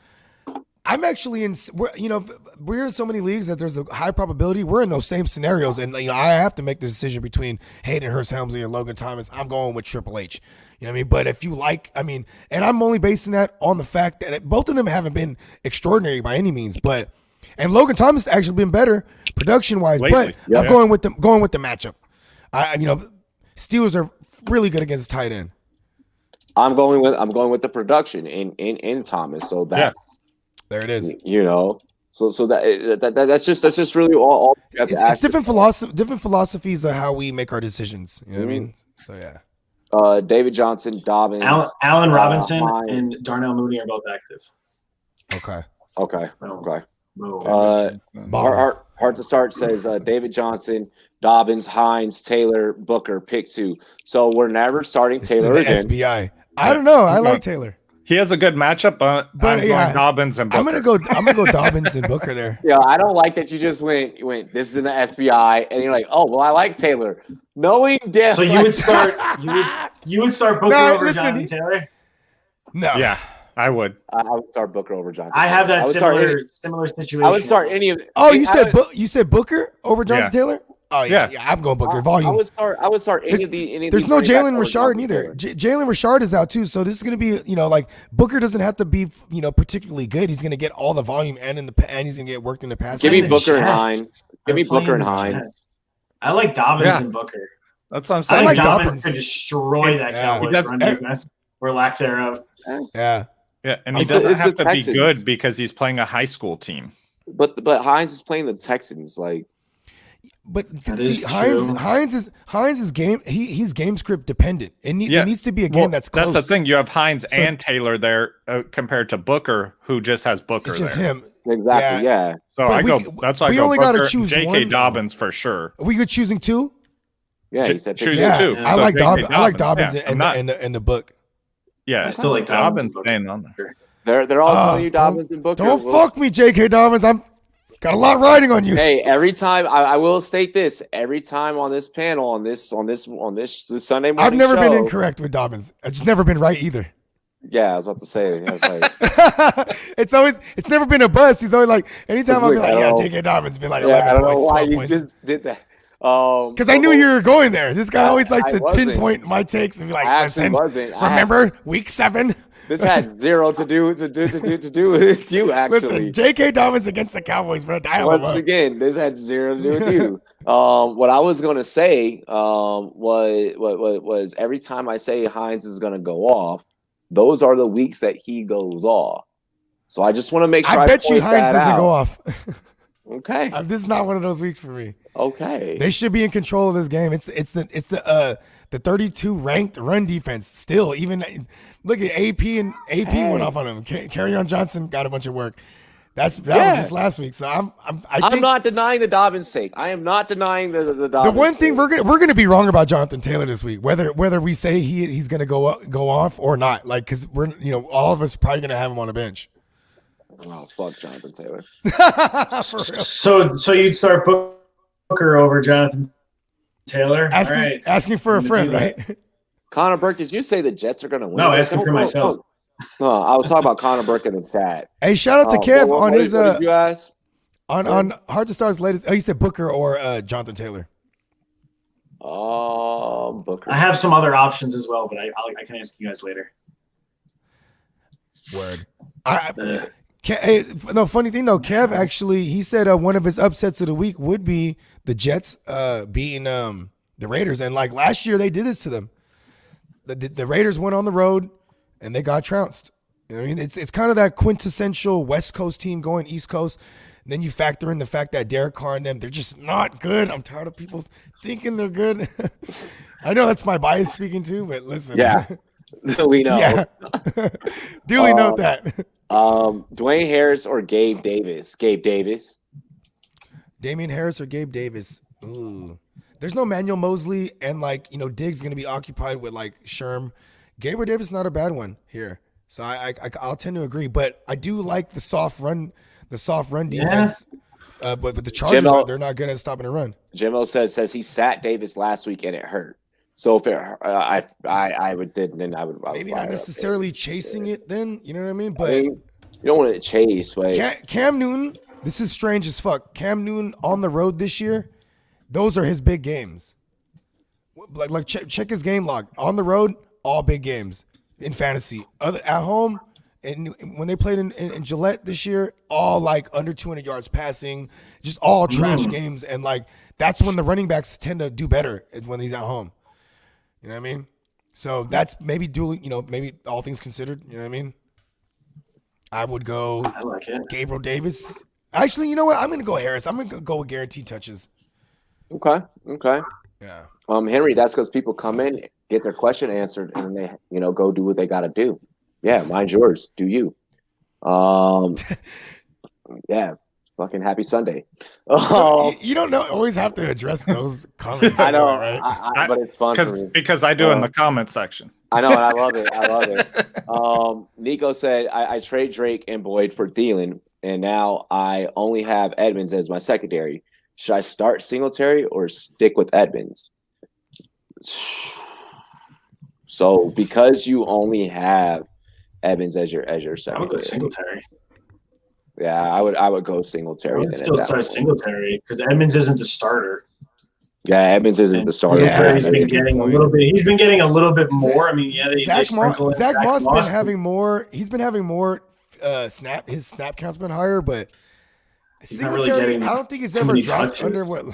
I'm actually we're in so many leagues that there's a high probability we're in those same scenarios, and I have to make the decision between Hayden Hurst Helmsley and Logan Thomas. I'm going with Triple H. You know what I mean? But if you and I'm only basing that on the fact that both of them haven't been extraordinary by any means, and Logan Thomas has actually been better production wise. But I'm going with the matchup. Steelers are really good against the tight end.
I'm going with the production in Thomas. So that.
There it is.
So that's just really all you have to ask.
It's different philosophies of how we make our decisions. You know what I mean? So yeah.
David Johnson, Dobbins,
Allen Robinson, and Darnell Mooney are both active.
Okay. Hard to start says David Johnson, Dobbins, Hines, Taylor, Booker, pick 2. So we're never starting Taylor again.
SBI. I don't know. I like Taylor.
He has a good matchup, but I'm going Dobbins and Booker.
I'm gonna go Dobbins and Booker there.
Yeah, I don't like that you just went. This is in the SBI, and you're like, oh well, I like Taylor, knowing death.
So you would start Booker over Jonathan Taylor.
No.
Yeah, I would.
I would start Booker over Jonathan.
I have that similar situation.
I would start any of.
Oh, you said Booker over Jonathan Taylor. Oh yeah, I'm going Booker. Volume.
I would start any of the.
There's no Jalen Richard either. Jalen Richard is out too, so this is going to be like Booker doesn't have to be particularly good. He's going to get all the volume and he's going to get worked in the pass.
Give me Booker and Hines. Give me Booker and Hines.
I like Dobbins and Booker.
That's what I'm saying.
I like Dobbins to destroy that Cowboys run defense or lack thereof.
Yeah, and he doesn't have to be good because he's playing a high school team.
But Hines is playing the Texans like.
But Hines is game. He's game script dependent. It needs to be a game that's close.
That's the thing. You have Hines and Taylor there compared to Booker, who just has Booker.
It's just
there.
him.
Exactly. Yeah.
So that's why I go. We only got to choose J.K. one. Dobbins for sure.
Are we good choosing 2?
Yeah, he said
choosing 2.
I like Dobbins. I like Dobbins in the book.
Yeah,
I still like Dobbins
staying on there.
They're all telling you Dobbins and Booker.
Don't fuck me, J.K. Dobbins. I'm got a lot riding on you.
Hey, every time I will state this. Every time on this panel on this Sunday morning,
I've never been incorrect with Dobbins. I've just never been right either.
Yeah, I was about to say. I was like,
it's never been a bust. He's always like, anytime I'll be like, yeah, J.K. Dobbins been like 11 points. I don't know why you just
did that.
Because I knew you were going there. This guy always likes to pinpoint my takes and be like, listen, remember week 7?
This had zero to do with you, actually.
Listen, J.K. Dobbins against the Cowboys, bro.
Once again, this had zero to do with you. What I was going to say was every time I say Hines is going to go off, those are the weeks that he goes off. So I just want to make sure
I bet you Hines doesn't go off.
Okay.
This is not one of those weeks for me.
Okay.
They should be in control of this game. It's the 32 ranked run defense still. Even look at AP went off on him. Kerryon Johnson got a bunch of work. That was just last week. So I'm
not denying the Dobbins take. I am not denying the Dobbins.
The one thing we're gonna be wrong about Jonathan Taylor this week, whether we say he's gonna go off or not, like because we're all of us are probably gonna have him on a bench.
Oh fuck Jonathan Taylor.
So you'd start Booker over Jonathan Taylor?
Asking for a friend, right?
Connor Burke, did you say the Jets are going to win?
No, asking for myself.
I was talking about Connor Burke in the chat.
Hey, shout out to Kev on his
what did you ask?
on Hard to Star's latest. Oh, you said Booker or Jonathan Taylor.
Booker.
I have some other options as well, but I can ask you guys later.
Word. No, funny thing though, Kev actually he said one of his upsets of the week would be the Jets beating the Raiders, and like last year they did this to them. The Raiders went on the road and they got trounced. You know what I mean? It's kind of that quintessential West Coast team going East Coast. And then you factor in the fact that Derek Carr and them, they're just not good. I'm tired of people thinking they're good. I know that's my bias speaking too, but listen.
Yeah, we know.
Yeah. Duly note that.
Dwayne Harris or Gabe Davis? Gabe Davis.
Damian Harris or Gabe Davis. Ooh. There's no Manuel Mosley, and like, you know, Diggs going to be occupied with like Sherm. Gabriel Davis is not a bad one here. So I'll tend to agree, but I do like the soft run defense. But the Chargers, they're not good at stopping a run.
Jimmo says he sat Davis last week and it hurt. So if I would
maybe not necessarily chasing it then, you know what I mean? But
you don't want to chase. But
Cam Newton, this is strange as fuck. Cam Newton on the road this year, those are his big games. Like check his game log. On the road, all big games in fantasy. At home, and when they played in Gillette this year, all like under 200 yards passing, just all trash games. And like that's when the running backs tend to do better, is when he's at home. You know what I mean? So that's maybe maybe all things considered, you know what I mean? I would go Gabriel Davis. Actually, you know what? I'm going to go Harris. I'm going to go with guaranteed touches.
Okay.
Yeah.
Henry, that's because people come in, get their question answered, and they, go do what they got to do. Yeah, mine's yours. Do you? Yeah. Fucking happy Sunday.
You don't always have to address those comments.
I know,
right?
but it's fun for me.
Because I do in the comment section.
I know, and I love it. Nico said, I trade Drake and Boyd for Thielen, and now I only have Edmonds as my secondary. Should I start Singletary or stick with Edmonds? So because you only have Edmonds as your secondary.
I would go Singletary.
Yeah, I would go Singletary.
I would still start Singletary because Edmonds isn't the starter.
Yeah, Edmonds isn't the starter.
Yeah,
he's been getting a little bit. He's been getting a little bit more. I mean, Zach
Moss been having more. He's been having more snap. His snap count's been higher, but Singletary, I don't think he's ever dropped touches. Under what.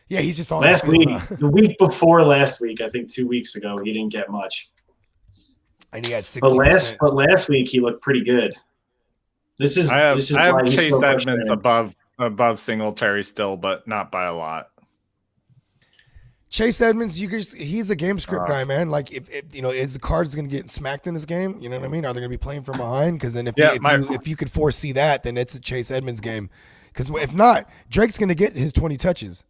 Yeah, he's just on
last week. The week before last week, I think 2 weeks ago, he didn't get much.
And he had 60%.
But last week he looked pretty good. I have
Chase Edmonds above Singletary still, but not by a lot.
Chase Edmonds, he's a game script guy, man. Like if is the Cards going to get smacked in this game? You know what I mean? Are they going to be playing from behind? Because then if you could foresee that, then it's a Chase Edmonds game. Because if not, Drake's going to get his 20 touches.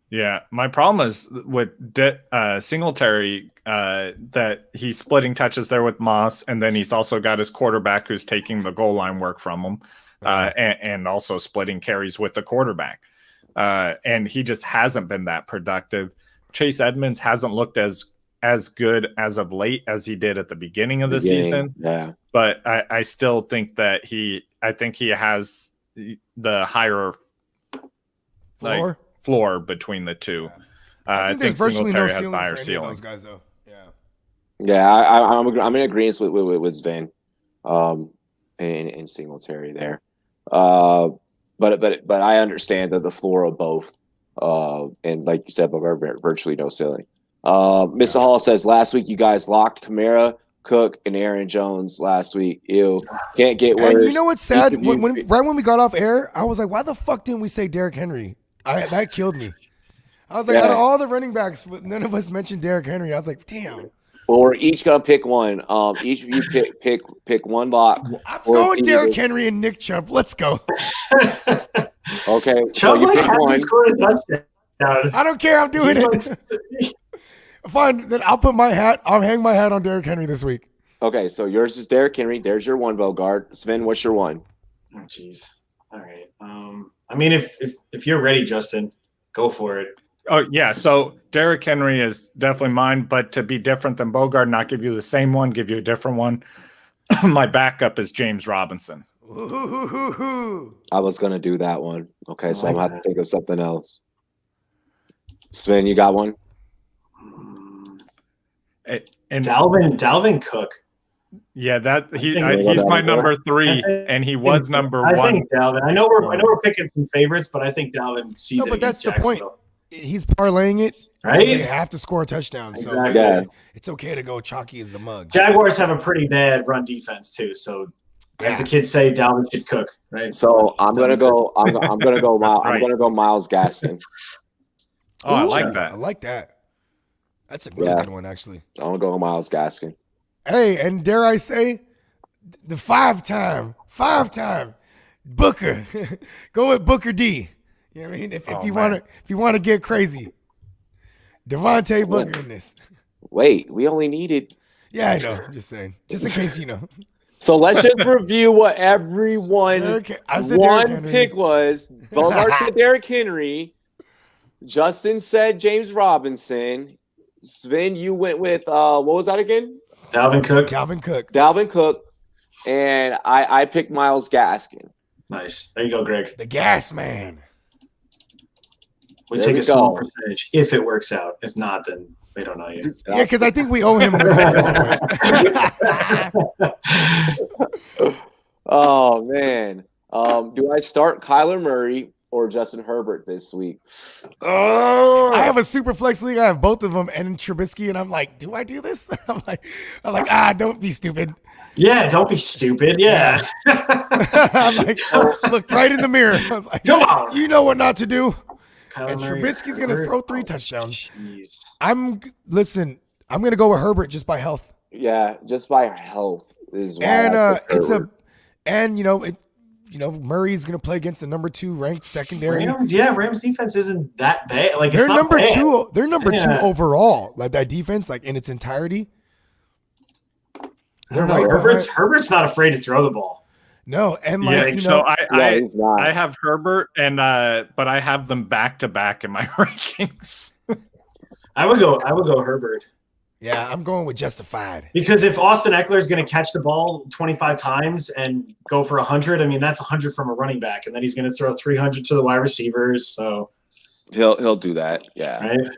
Yeah, my problem is with Singletary that he's splitting touches there with Moss, and then he's also got his quarterback who's taking the goal line work from him, and also splitting carries with the quarterback. And he just hasn't been that productive. Chase Edmonds hasn't looked as good as of late as he did at the beginning of the season.
Yeah,
but I still think that he has the higher floor between the two.
I think there's virtually no ceiling for any of those guys, though.
Yeah. I'm in agreement with Sven, and Singletary there. But I understand that the floor of both, and like you said, but virtually no ceiling. Mr. Hall says last week you guys locked Kamara, Cook, and Aaron Jones last week. Ew, can't get worse.
And you know what's sad? Right when we got off air, I was like, why the fuck didn't we say Derrick Henry? That killed me. I was like, out of all the running backs, none of us mentioned Derrick Henry. I was like, damn.
Well, we're each gonna pick one. Each of you pick one lock.
I'm going Derrick Henry and Nick Chubb. Let's go.
Okay,
Chubb
one.
Scored a touchdown.
I don't care. I'm doing it. Fine. Then I'll put my hat. I'll hang my hat on Derrick Henry this week.
Okay, so yours is Derrick Henry. There's your one, Bogart. Sven, what's your one?
Oh, jeez. All right. I mean, if you're ready, Justin, go for it.
Oh, yeah. So Derrick Henry is definitely mine, but to be different than Bogart, not give you the same one, give you a different one. My backup is James Robinson.
I was gonna do that one. Okay, so I'm gonna have to think of something else. Sven, you got one?
And
Dalvin Cook.
Yeah, he's my number 3, and he was number 1.
I think Dalvin. I know we're picking some favorites, but I think Dalvin sees it.
But that's the point. He's parlaying it.
Right?
So they have to score a touchdown.
Exactly.
So it's okay to go chalky as the mug.
Jaguars have a pretty bad run defense too. So as the kids say, Dalvin should cook. Right.
So I'm gonna go. I'm gonna go. I'm gonna go Myles Gaskin.
Oh, I like that.
I like that. That's a really good one, actually.
I'm gonna go Myles Gaskin.
Hey, and dare I say, the five-time Booker. Go with Booker D. You know what I mean? If you want to get crazy, Devontae Booker in this.
Wait, we only needed.
Yeah, I know. I'm just saying, just in case you know.
So let's just review what everyone one pick was. Bogart said Derrick Henry. Justin said James Robinson. Sven, you went with what was that again?
Dalvin
Cook. And I picked Myles Gaskin.
Nice. There you go, Greg.
The gas man.
We take a small percentage if it works out. If not, then we don't know yet.
Yeah, because I think we owe him money at this point.
Oh man. Do I start Kyler Murray or Justin Herbert this week?
Oh, I have a super flex league. I have both of them and Trubisky, and I'm like, do I do this? I'm like, don't be stupid.
Yeah, don't be stupid. Yeah.
I'm like, look right in the mirror. I was like, come on, you know what not to do. And Trubisky's gonna throw 3 touchdowns. I'm gonna go with Herbert just by health.
Yeah, just by health is why.
And Murray's gonna play against the number 2 ranked secondary.
Rams defense isn't that bad. Like
they're number 2. They're number 2 overall. Like that defense, like in its entirety.
Herbert's not afraid to throw the ball.
No, and
I have Herbert but I have them back to back in my rankings.
I would go Herbert.
Yeah, I'm going with justified.
Because if Austin Eckler is going to catch the ball 25 times and go for 100, I mean that's 100 from a running back, and then he's going to throw 300 to the wide receivers. So
he'll do that. Yeah.
Right.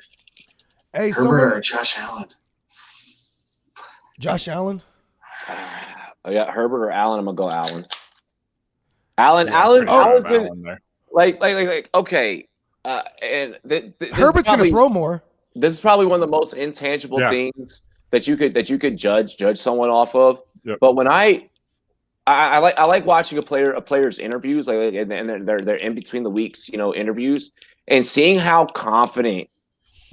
Hey,
Herbert or Josh Allen.
Josh Allen.
Yeah, Herbert or Allen. I'm gonna go Allen. Allen's been like okay, and
Herbert's gonna throw more.
This is probably one of the most intangible things that you could judge someone off of. Yep. But when I like watching a player's interviews, like and they're in between the weeks, interviews, and seeing how confident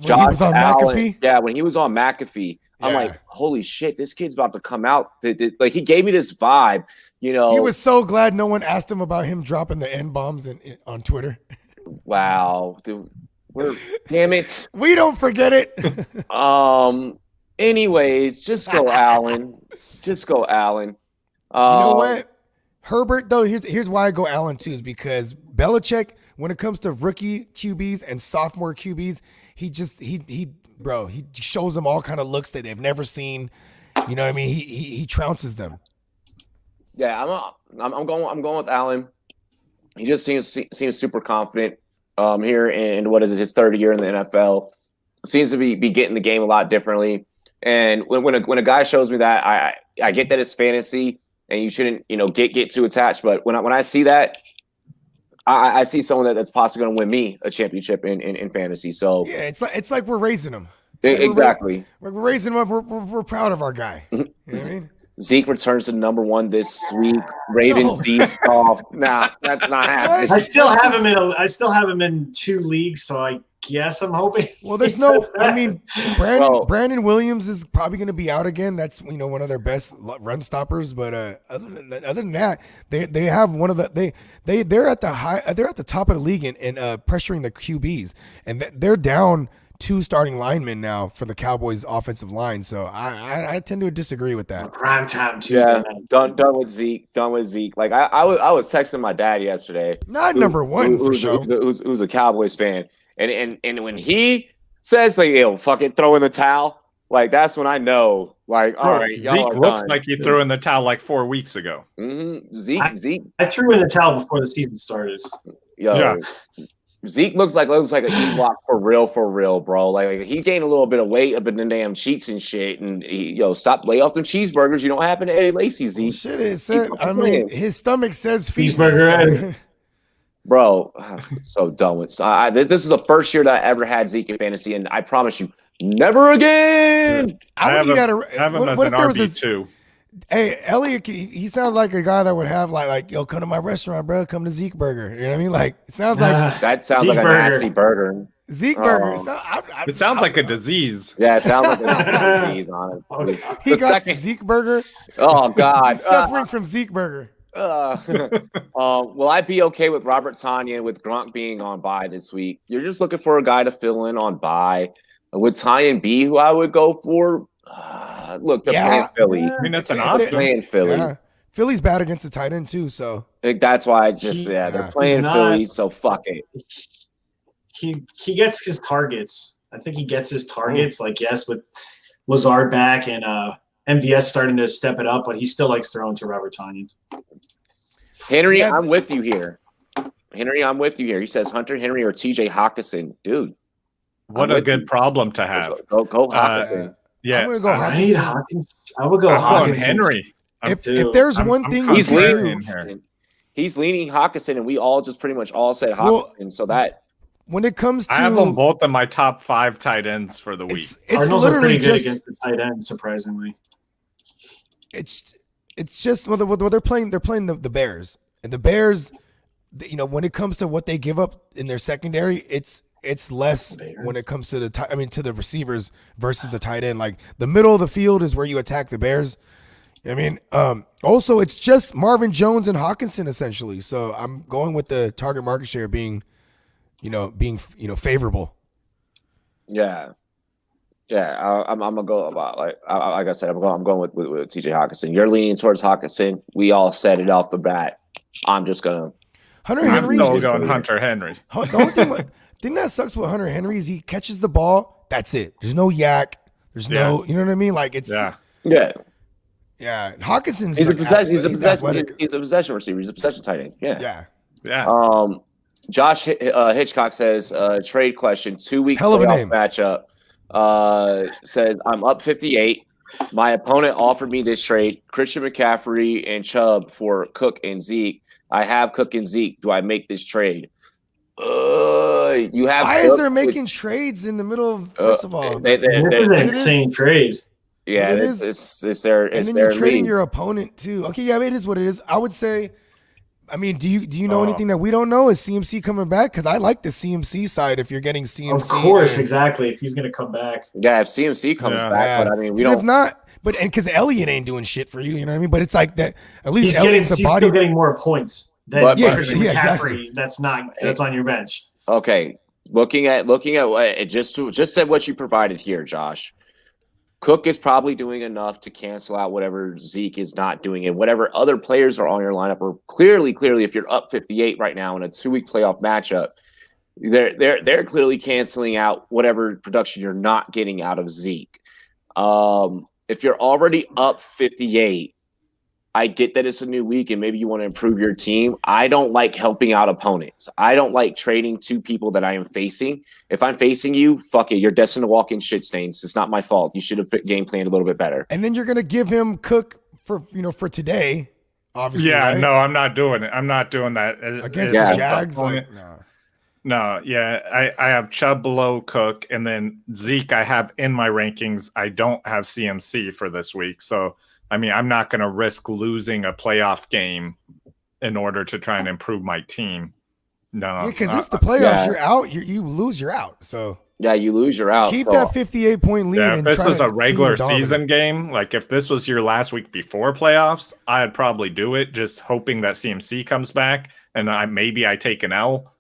Josh Allen. McAfee? Yeah, when he was on McAfee. I'm like, holy shit, this kid's about to come out. Like, he gave me this vibe, He
was so glad no one asked him about him dropping the N-bombs on Twitter.
Wow, dude. Damn it.
We don't forget it.
Anyways, just go Allen. Just go Allen.
You know what? Herbert, though, here's why I go Allen, too, is because Belichick, when it comes to rookie QBs and sophomore QBs, he shows them all kind of looks that they've never seen. You know what I mean? He trounces them.
Yeah, I'm going with Allen. He just seems super confident here in what is it, his third year in the NFL. Seems to be getting the game a lot differently. And when a guy shows me that, I get that it's fantasy and you shouldn't get too attached. But when I see that, I see someone that's possibly going to win me a championship in fantasy. So
yeah, it's like we're raising him.
Exactly.
We're raising him up. We're proud of our guy. You know what I mean?
Zeke returns to number 1 this week. Ravens D's off. Nah, that's not happening.
I still have him in 2 leagues, so I guess I'm hoping.
Well, there's Brandon Williams is probably going to be out again. That's one of their best run stoppers. But other than that, they have one of the they're at the top of the league in pressuring the QBs, and they're down 2 starting linemen now for the Cowboys offensive line. So I tend to disagree with that.
Prime time too.
Yeah, done with Zeke. Like I was texting my dad yesterday.
Not number 1 for sure.
Who's a Cowboys fan. And when he says like, fucking throw in the towel, like that's when I know Like, all right, y'all
Zeke
are
looks
done.
like he threw in the towel like 4 weeks ago.
Zeke.
I threw in the towel before the season started.
Zeke looks like an E-block for real, bro. Like he gained a little bit of weight up in the damn cheeks and shit. And lay off them cheeseburgers. You don't happen to Eddie Lacy, Zeke.
Well, shit, it said. I mean, his stomach says
cheeseburger.
Bro, so done with. This is the first year that I ever had Zeke in fantasy, and I promise you, never again.
I would eat at a. Have him as an RB2.
Hey, Elliot, he sounds like a guy that would have like, yo, come to my restaurant, bro. Come to Zeke Burger. You know what I mean? Like, it sounds like
that sounds like a nasty burger.
Zeke Burger.
It sounds like a disease.
Yeah, it sounds like a disease. Honestly,
he got Zeke Burger.
Oh God,
he's suffering from Zeke Burger.
Will I be okay with Robert Tonyan with Gronk being on bye this week? You're just looking for a guy to fill in on bye. Would Tonyan be who I would go for? Look, they're playing Philly.
I mean, that's an option.
Playing Philly.
Yeah. Philly's bad against the tight end too, so
that's why they're playing Philly. So fuck it.
He gets his targets. I think he gets his targets. Like with Lazard back and MVS starting to step it up, but he still likes throwing to Robert Tonyan.
Henry, I'm with you here. He says Hunter Henry or TJ Hawkinson, dude.
What a good problem to have.
Go Hawkinson.
Yeah,
I'm gonna go Hawkins.
I would go Hawkins.
Henry.
If there's one thing
he's leaning Hawkinson, and we all just pretty much all said Hawkinson. So that
when it comes to,
I have them both in my top 5 tight ends for the week.
It's
Cardinals
literally
are pretty good against the tight end, surprisingly.
It's just they're playing the Bears, and the Bears, when it comes to what they give up in their secondary, it's less when it comes to to the receivers versus the tight end. Like the middle of the field is where you attack the Bears. I mean, also it's just Marvin Jones and Hawkinson essentially. So I'm going with the target market share being favorable.
Yeah. I'm gonna go about like I said. I'm going with TJ Hawkinson. You're leaning towards Hawkinson. We all said it off the bat. I'm just gonna.
Hunter Henry.
I'm still going Hunter Henry.
The thing that sucks with Hunter Henry is he catches the ball. That's it. There's no yak. There's no. You know what I mean? Like it's. Yeah. Hawkinson's.
He's a possession receiver. He's a possession tight end.
Yeah.
Josh Hitchcock says trade question 2 week
hell of a name
matchup. Says I'm up 58. My opponent offered me this trade: Christian McCaffrey and Chubb for Cook and Zeke. I have Cook and Zeke. Do I make this trade? You have.
Why is there making trades in the middle of? First of all,
they're insane trade.
Yeah, it's their.
And then you're trading your opponent too. Okay, yeah, it is what it is. I would say. I mean, do you know anything that we don't know? Is CMC coming back? Because I like the CMC side. If you're getting CMC,
of course, exactly. If he's going to come back,
yeah. If CMC comes back, but I mean, we don't.
If not, and because Elliott ain't doing shit for you, you know what I mean. But it's like that. At least
he's still getting more points than Christian McCaffrey.
Exactly.
That's on your bench.
Okay, looking at what just at what you provided here, Josh. Cook is probably doing enough to cancel out whatever Zeke is not doing, and whatever other players are on your lineup are clearly, if you're up 58 right now in a 2-week playoff matchup, they're clearly canceling out whatever production you're not getting out of Zeke. If you're already up 58, I get that it's a new week and maybe you want to improve your team. I don't like helping out opponents. I don't like trading to people that I am facing. If I'm facing you, fuck it. You're destined to walk in shit stains. It's not my fault. You should have game planned a little bit better.
And then you're going to give him Cook for today, obviously.
Yeah,
right?
no, I'm not doing it. I'm not doing that.
Against the Jags?
No, yeah. I have Chubb below Cook, and then Zeke I have in my rankings. I don't have CMC for this week. So, I mean, I'm not going to risk losing a playoff game in order to try and improve my team. No,
because it's the playoffs. You're out. You lose. You're out. So
you lose. You're out.
Keep that 58-point lead.
Yeah, if this was a regular season game, like if this was your last week before playoffs, I'd probably do it. Just hoping that CMC comes back, and maybe I take an L,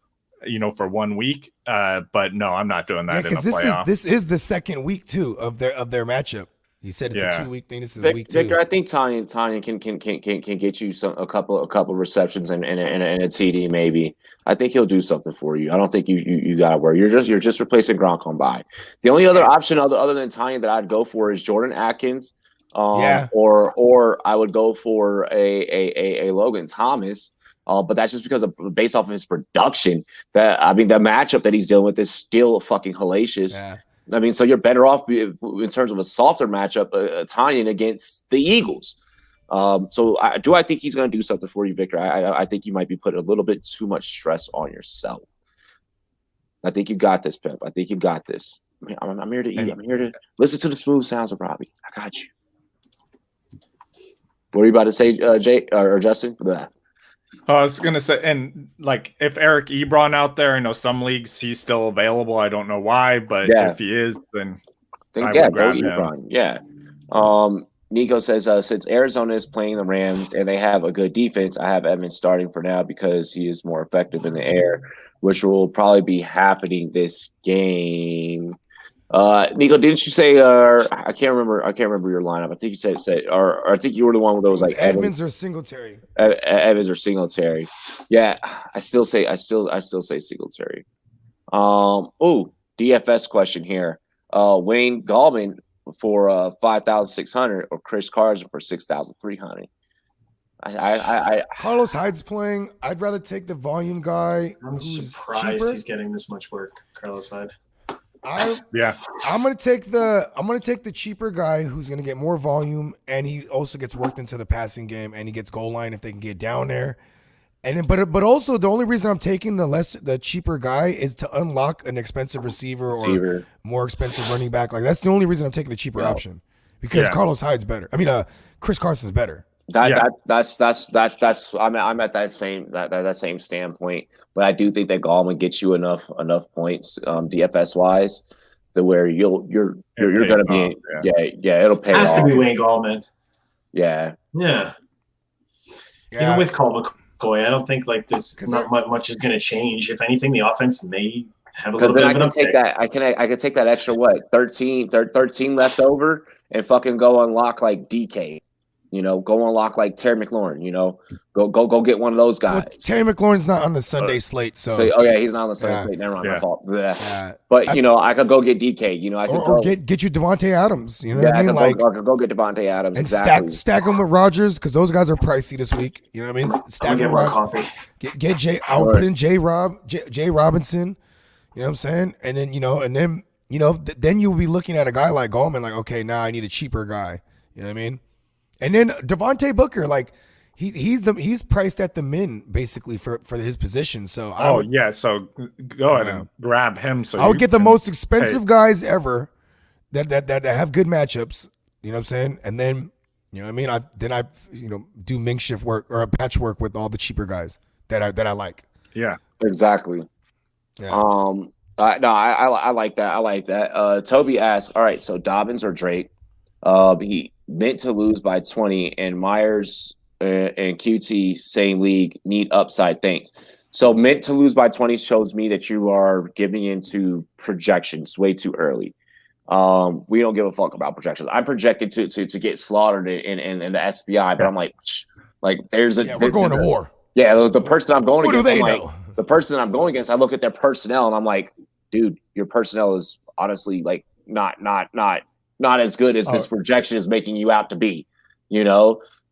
for 1 week. But no, I'm not doing that in the playoff.
This is the second week too of their matchup. You said it's a 2-week thing. This is week 2.
Victor, I think Tonyan can get you a couple receptions and a TD maybe. I think he'll do something for you. I don't think you got to worry. You're just replacing Gronk on bye. The only other option other than Tonyan that I'd go for is Jordan Atkins Or I would go for a Logan Thomas. But that's just because of based off of his production. The matchup that he's dealing with is still fucking hellacious. Yeah. I mean, so you're better off in terms of a softer matchup, Tanyan against the Eagles. So I think he's going to do something for you, Victor. I think you might be putting a little bit too much stress on yourself. I think you got this, Pimp. I think you got this. I'm here to eat. I'm here to listen to the smooth sounds of Robbie. I got you. What are you about to say, Jay or Justin? Blah.
I was gonna say, and like if Eric Ebron out there, I know some leagues he's still available. I don't know why, but if he is, then I would grab him. Ebron.
Yeah. Nico says since Arizona is playing the Rams and they have a good defense, I have Evans starting for now because he is more effective in the air, which will probably be happening this game. Nico, didn't you say? I can't remember your lineup. I think you said, or I think you were the one with those like
Evans or Singletary.
Evans or Singletary. Yeah, I still say Singletary. DFS question here. Wayne Gallman for 5,600 or Chris Carson for 6,300.
Carlos Hyde's playing. I'd rather take the volume guy.
I'm surprised he's getting this much work, Carlos Hyde.
I'm gonna take the cheaper guy who's gonna get more volume, and he also gets worked into the passing game, and he gets goal line if they can get down there. And then, but also the only reason I'm taking the cheaper guy is to unlock an expensive receiver or more expensive running back. Like that's the only reason I'm taking the cheaper option because Carlos Hyde's better. I mean, Chris Carson's better.
That's I'm at that same standpoint, but I do think that Gallman gets you enough points DFS wise to where you're gonna be it'll pay off.
Has to be Wayne Gallman.
Yeah.
Even with Colt McCoy, I don't think like this not much is gonna change. If anything, the offense may have a little bit of an uptick.
I can take that extra 13 left over and fucking go unlock like DK. Go unlock like Terry McLaurin. Go get one of those guys.
Well, Terry McLaurin's not on the Sunday slate, so
he's not on the Sunday slate. Never mind, my fault. But I could go get DK. I could
get you Devontae Adams. You know what I mean?
I could go get Devontae Adams.
And
exactly.
stack them with Rodgers because those guys are pricey this week. You know what I mean? Stack them with
coffee.
Get Jay. I would put in Jay Robinson. You know what I'm saying? And then then you'll be looking at a guy like Gallman, like okay, now I need a cheaper guy. You know what I mean? And then Devontae Booker, like he's priced at the min basically for his position. So
so go ahead and grab him. So
I would get the most expensive guys ever that have good matchups. You know what I'm saying? And then you know what I mean. I do makeshift work or a patchwork with all the cheaper guys that I like.
Yeah,
exactly.
Yeah.
I like that. I like that. Toby asked, all right, so Dobbins or Drake? He meant to lose by 20, and Myers and QT, same league, need upside things. So meant to lose by 20 shows me that you are giving into projections way too early. We don't give a fuck about projections. I'm projected to get slaughtered in the SBI, but I'm like there's a
we're going to war.
Yeah, the person I'm going against.
What do they know?
The person I'm going against, I look at their personnel and I'm like, dude, your personnel is honestly like not as good as this projection is making you out to be,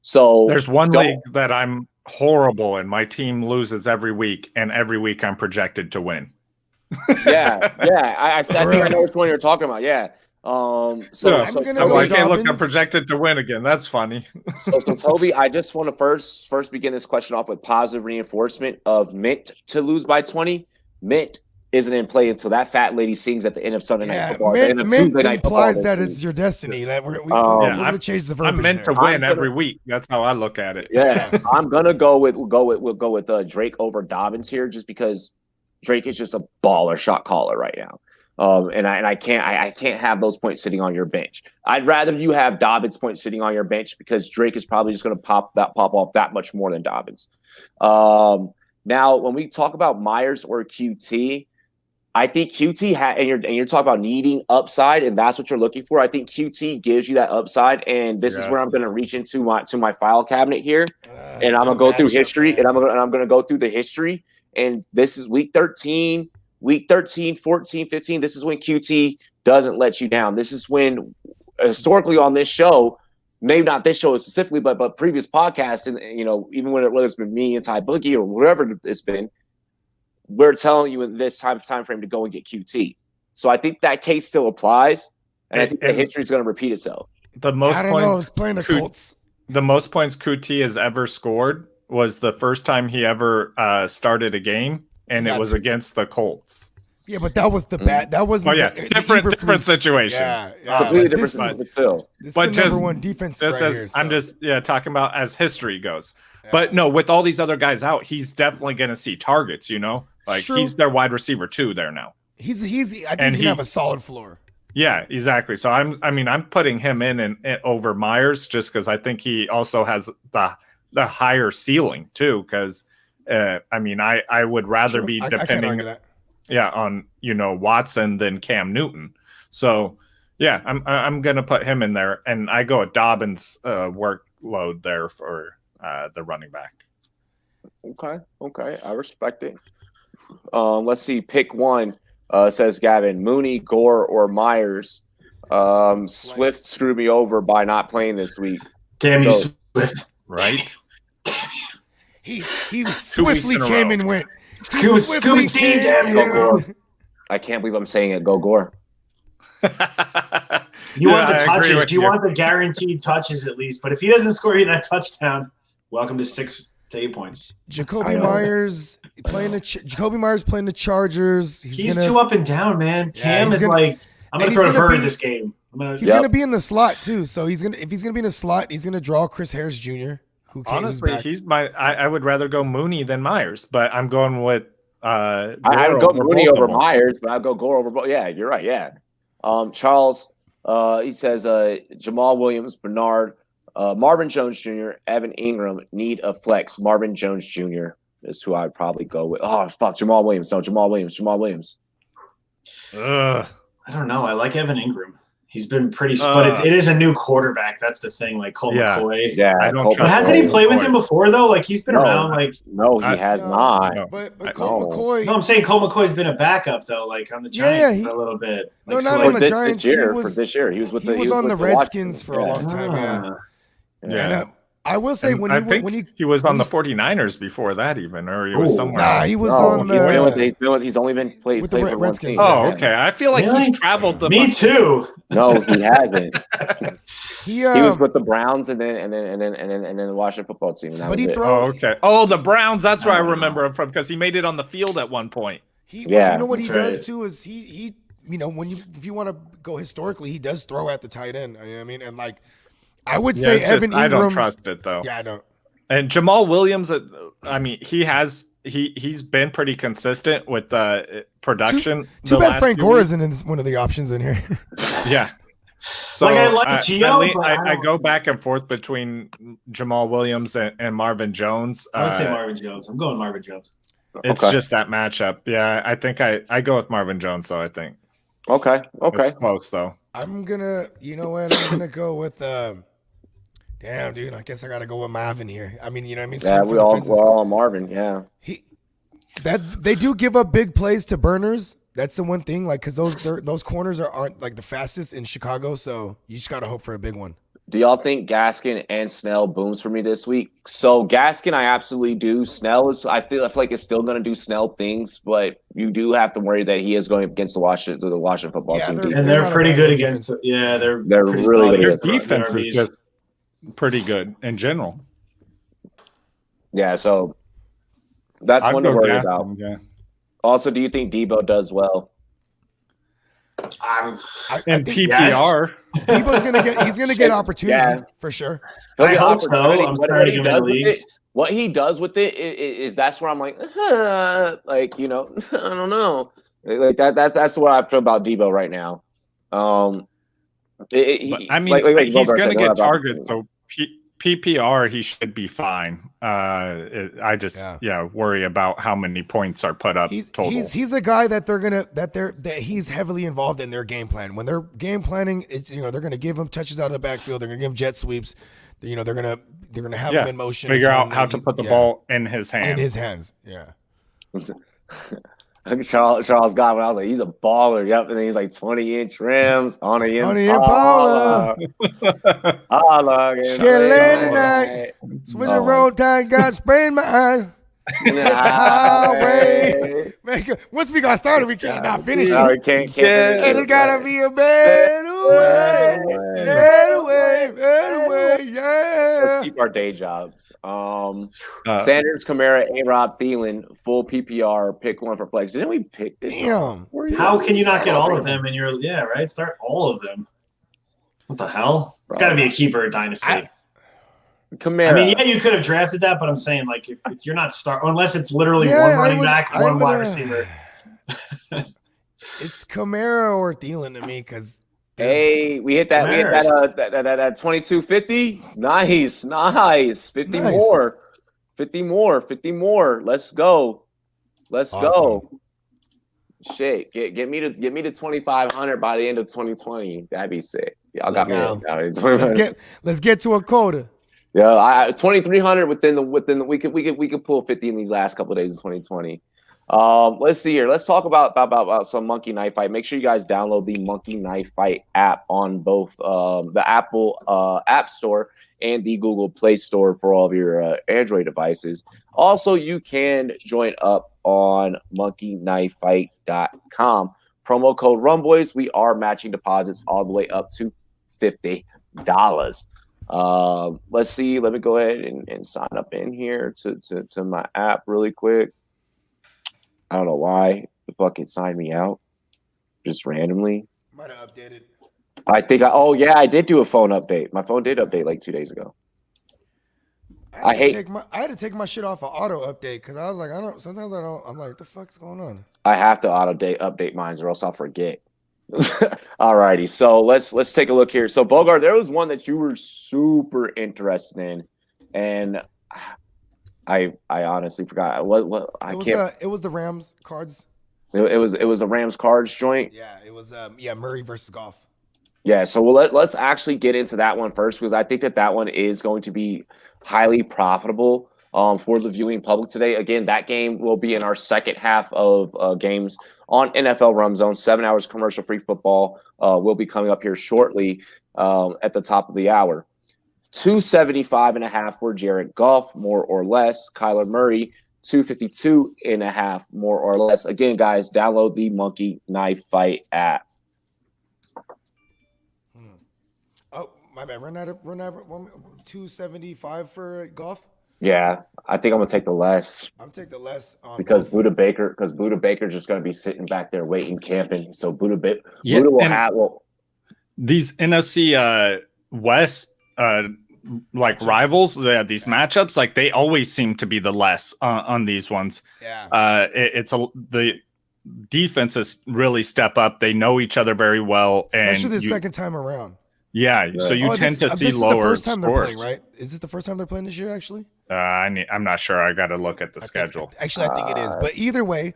So
there's one league that I'm horrible in. My team loses every week, and every week I'm projected to win.
I think I know which one you're talking about. Yeah. I'm
projected to win again. That's funny.
so Toby, I just want to first begin this question off with positive reinforcement of meant to lose by 20. Meant isn't in play until that fat lady sings at the end of Sunday Night Football.
Mint implies that it's your destiny. That we're going to change the verbiage.
I'm meant to win every week. That's how I look at it.
Yeah, I'm gonna go with Drake over Dobbins here, just because Drake is just a baller shot caller right now. And I can't have those points sitting on your bench. I'd rather you have Dobbins points sitting on your bench because Drake is probably just going to pop off that much more than Dobbins. Now, when we talk about Myers or QT. I think QT and you're talking about needing upside, and that's what you're looking for. I think QT gives you that upside, and this is where I'm going to reach into my file cabinet here, and I'm going to go through history, and I'm going to go through the history. And this is week 13, 14, 15. This is when QT doesn't let you down. This is when historically on this show, maybe not this show specifically, but previous podcasts, and even whether it's been me and Ty Boogie or whatever it's been, we're telling you in this time frame to go and get QT. So I think that case still applies, and I think the history is going to repeat itself.
The most points
playing the Colts.
The most points QT has ever scored was the first time he ever started a game, and it was against the Colts.
Yeah, but that was the bad. That was
different situation.
Completely different, but still.
This is the number one defense right here.
I'm just talking about as history goes. Yeah. But no, with all these other guys out, he's definitely going to see targets. He's their wide receiver 2 there now.
I think he's gonna have a solid floor.
Yeah, exactly. So I'm putting him in over Myers just because I think he also has the higher ceiling too. Because I would rather be depending. On Watson than Cam Newton. So yeah, I'm gonna put him in there, and I go at Dobbins' workload there for the running back.
Okay, I respect it. Let's see, pick one. Says Gavin, Mooney, Gore, or Myers. Swift screwed me over by not playing this week.
Damn you, Swift!
Right?
he swiftly came and went.
Scooby Steve, damn you!
Go Gore. I can't believe I'm saying it. Go Gore.
You want the touches? Do you want the guaranteed touches at least? But if he doesn't score you that touchdown, welcome to 6 to 8 points.
Jacoby Myers playing the Chargers.
He's too up and down, man. Cam is like, I'm gonna throw to Bird this game.
He's gonna be in the slot too. So if he's gonna be in the slot, he's gonna draw Chris Harris Jr.
Honestly, he's I would rather go Mooney than Myers, but I'm going with
I would go Mooney over Myers, but I'd go Gore over both. Yeah, you're right. Yeah. Charles, he says Jamal Williams, Bernard, Marvin Jones Jr., Evan Ingram need a flex. Marvin Jones Jr. is who I'd probably go with. Oh fuck, Jamal Williams. No, Jamal Williams.
I don't know. I like Evan Ingram. He's been pretty, but it is a new quarterback. That's the thing. Like Colt McCoy.
Yeah,
but hasn't he played with him before though? Like he's been around. Like
no, he has not.
No. But Colt McCoy.
No, I'm saying Colt McCoy's been a backup though, like on the Giants for a little bit.
Like, not on the Giants.
For this year, he was
on the Redskins for a long time. Yeah. And, I will say when
he was on the 49ers before that even, or he was somewhere.
Nah, he was on the.
He's only been played
with the Redskins.
Oh, okay. I feel like he's traveled the.
Me too.
No, he hasn't.
He
was with the Browns and then the Washington football team.
Okay. Oh, the Browns. That's where I remember him from because he made it on the field at one point.
You know what he does too is he if you want to go historically, he does throw at the tight end. I mean, and like. I would say Evan Ingram.
I don't trust it though.
Yeah, I don't.
And Jamal Williams, I mean, he's been pretty consistent with the production.
Too bad Frank Gore isn't in one of the options in here.
Yeah. So
I like Gio,
I go back and forth between Jamal Williams and Marvin Jones.
I would say Marvin Jones. I'm going Marvin Jones.
It's just that matchup. Yeah, I think I go with Marvin Jones though. I think.
Okay.
It's close though.
I'm gonna go with damn, dude. I guess I gotta go with Marvin here. I mean, you know what I mean?
Yeah, we're all on Marvin. Yeah.
They do give up big plays to burners. That's the one thing, like, because those corners aren't like the fastest in Chicago. So you just gotta hope for a big one.
Do y'all think Gaskin and Snell booms for me this week? So Gaskin, I absolutely do. Snell is, I feel like it's still going to do Snell things, but you do have to worry that he is going against the Washington football team.
And they're pretty good against it. Yeah, they're
really good.
Their defense is just pretty good in general.
Yeah, so that's one to worry about. Yeah. Also, do you think Debo does well?
And PPR,
Debo's gonna get opportunity for sure.
I hope so. I'm starting him in the league.
What he does with it is that's where I'm like, like, you know, I don't know, like that's what I feel about Debo right now.
I mean, he's gonna get targets, so PPR he should be fine. I just worry about how many points are put up total.
He's a guy that he's heavily involved in their game plan. When they're game planning, it's they're gonna give him touches out of the backfield. They're gonna give him jet sweeps. They're gonna have him in motion.
Figure out how to put the ball in his hands.
In his hands, yeah.
Charles Godwin. I was like, he's a baller. Yep. And then he's like 20-inch rims on the
Impala.
Holla.
Get late tonight. Switch the road tide, got spray in my eyes. Highway. Once we got started, we can't not finish
No, we
it.
can't finish it.
And it gotta be a better way. Better way. Yeah.
Let's keep our day jobs. Sanders, Kamara, A-Rob, Thielen, full PPR, pick one for flex. Didn't we pick this?
Damn.
How can you not get all of them in your right? Start all of them. What the hell? It's got to be a keeper dynasty.
Kamara.
I mean, yeah, you could have drafted that, but I'm saying like if you're not unless it's literally one running back, one wide receiver.
It's Kamara or Thielen to me because.
Hey, we hit that.
Kamara.
We hit that 2250. Nice. 50 more. Let's go. Go. Shit, get me to 2,500 by the end of 2020. That'd be sick. Y'all got me.
Let's get to a quota.
Yeah, 2,300 within the we could pull 50 in these last couple of days of 2020. Let's see here. Let's talk about some Monkey Knife Fight. Make sure you guys download the Monkey Knife Fight app on both the Apple App Store and the Google Play Store for all of your Android devices. Also, you can join up on monkeyknifefight.com. Promo code Rumboyz. We are matching deposits all the way up to $50. Let's see. Let me go ahead and sign up in here to my app really quick. I don't know why the fucking signed me out just randomly.
Might have updated.
I think I did do a phone update. My phone did update like 2 days ago. I
had to take my shit off of auto update because I was like, sometimes I don't. I'm like, what the fuck's going on?
I have to update mine or else I'll forget. Alrighty, so let's take a look here. So Bogart, there was one that you were super interested in, and I honestly forgot
It was the Rams cards.
It was a Rams cards joint.
Yeah, it was Murray versus Goff.
Yeah, so let's actually get into that one first because I think that one is going to be highly profitable for the viewing public today. Again, that game will be in our second half of games on NFL Rum Zone. 7 hours commercial-free football will be coming up here shortly at the top of the hour. 275.5 for Jared Goff, more or less. Kyler Murray, 252.5, more or less. Again, guys, download the Monkey Knife Fight app.
Oh, my bad. Run out of 275 for Goff.
Yeah, I think I'm gonna take the less.
I'm taking the less
because Buda Baker's just gonna be sitting back there waiting, camping. So Buda will
these NFC West matchups. Rivals. These matchups, like they always seem to be the less on these ones.
Yeah,
the defenses really step up. They know each other very well,
especially the second time around.
Yeah, so you tend to see lower
the first time
scores.
They're playing, right? Is this the first time they're playing this year? Actually,
I'm not sure. I got to look at the schedule.
I think it is. But either way,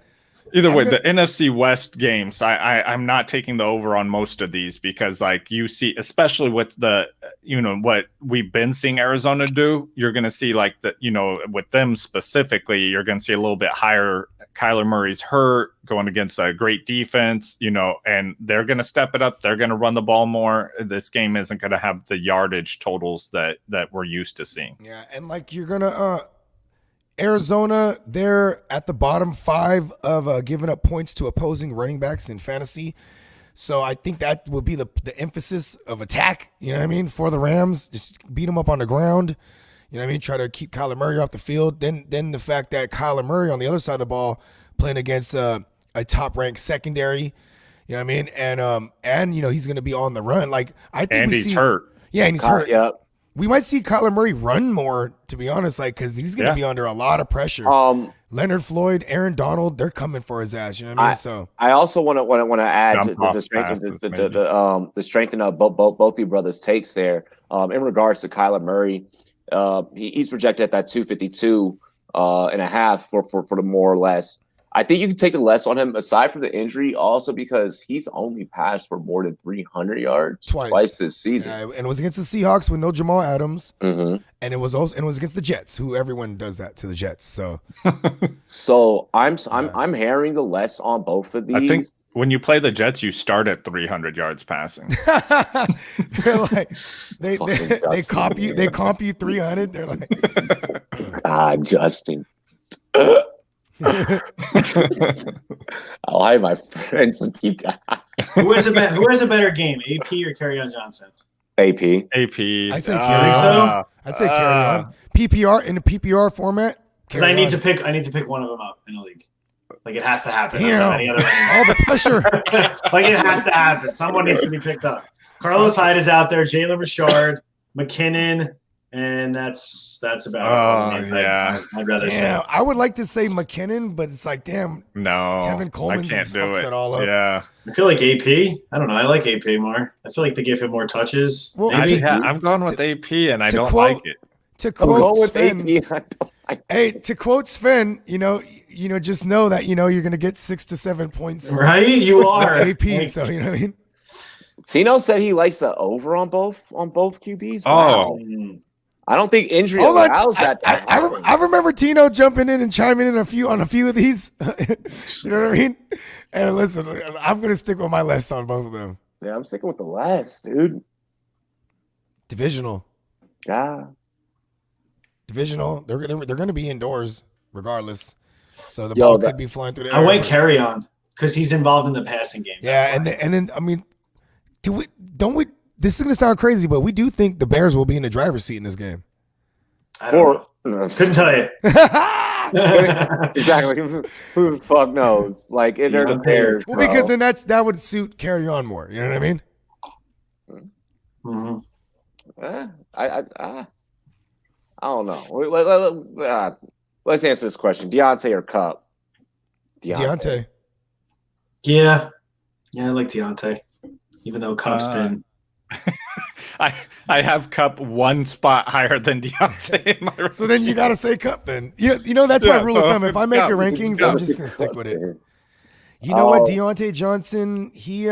the NFC West games, I'm not taking the over on most of these because, like, you see, especially with the, what we've been seeing Arizona do, you're going to see like with them specifically, you're going to see a little bit higher. Kyler Murray's hurt, going against a great defense, and they're going to step it up. They're going to run the ball more. This game isn't going to have the yardage totals that we're used to seeing.
Yeah, and like you're going to Arizona, they're at the bottom 5 of giving up points to opposing running backs in fantasy. So I think that would be the emphasis of attack, for the Rams. Just beat them up on the ground. Try to keep Kyler Murray off the field. Then the fact that Kyler Murray on the other side of the ball playing against a top-ranked secondary, and he's going to be on the run. Like I think
he's hurt.
Yeah, and he's hurt.
Yep.
We might see Kyler Murray run more, to be honest, because he's going to be under a lot of pressure. Leonard Floyd, Aaron Donald, they're coming for his ass. So
I also want to add to strengthen up both you brothers' takes there in regards to Kyler Murray. He's projected at that 252 and a half for the more or less. I think you can take the less on him aside from the injury, also because he's only passed for more than 300 yards twice this season.
And it was against the Seahawks with no Jamal Adams,
Mm-hmm.
and it was against the Jets, who everyone does that to the Jets. So,
So I'm hearing the less on both of these.
I think when you play the Jets, you start at 300 yards passing.
they're like they
Fucking
comp you 300. They're like,
God, Justin. I'll hide my friends with you guys.
Who has a better game, AP or Kerryon Johnson?
AP.
I say
Think so?
I'd say carry on. PPR in a PPR format.
Because I need to pick one of them up in the league. Like it has to happen.
Damn.
Any other
All the pressure.
like it has to happen. Someone needs to be picked up. Carlos Hyde is out there. Jalen Richard, McKinnon, and that's about it. I'd rather say.
I would like to say McKinnon, but it's like, damn.
No,
Tevin Coleman
I can't do
fucks
it.
it all up.
Yeah,
I feel like AP. I don't know. I like AP more. I feel like they give him more touches.
Well,
Maybe.
I'm going with AP, and I don't
quote-
like it.
To
I'm
quote
going with
Sven,
AP. I don't like
hey, to quote Sven, just know that you're gonna get 6 to 7 points.
Right? You are.
AP,
Like,
so you know what I mean.
Tino said he likes the over on both QBs.
Oh.
Wow.
mm.
I don't think injury
Hold on,
allows that. to happen.
I remember Tino jumping in and chiming in on a few of these. You know what I mean? And listen, I'm gonna stick with my less on both of them.
Yeah, I'm sticking with the less, dude.
Divisional.
Yeah.
They're gonna be indoors regardless. So the
Yo,
ball
that-
could be flying through the
I
air.
went carry on because he's involved in the passing game.
Yeah, and then I mean, don't we? This is gonna sound crazy, but we do think the Bears will be in the driver's seat in this game.
I don't know. Couldn't tell you.
Exactly. Who the fuck knows? Like, they're the Bears.
Well, because then that would suit carry on more. You know what I mean?
Mhm.
I don't know. Let's answer this question: Deontay or Cup?
Deontay.
Yeah, I like Deontay, even though Cup's been.
I have Cup one spot higher than Deontay in my
So then you gotta say Cup. Then you know that's my
Yeah,
rule of thumb. If I
it's
make
Cup.
your
It's
rankings,
Cup.
I'm just gonna stick with it. You know what, Deontay Johnson? He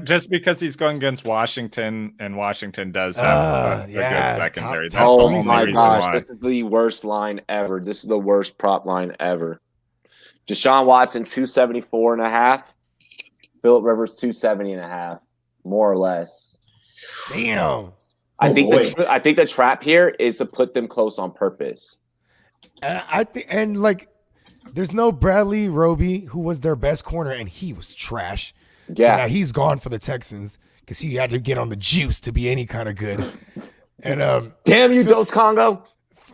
just because he's going against Washington, and Washington does have a good secondary.
top
That's the
Oh
only
my
reason
gosh,
why.
this is the worst line ever. This is the worst prop line ever. Deshaun Watson 274.5. Phillip Rivers 270.5, more or less.
damn.
I think
boy.
I think the trap here is to put them close on purpose.
And I think there's no Bradley Roby, who was their best corner, and he was trash.
Yeah.
So now he's gone for the Texans because he had to get on the juice to be any kind of good. And
Damn you, Dos Congo.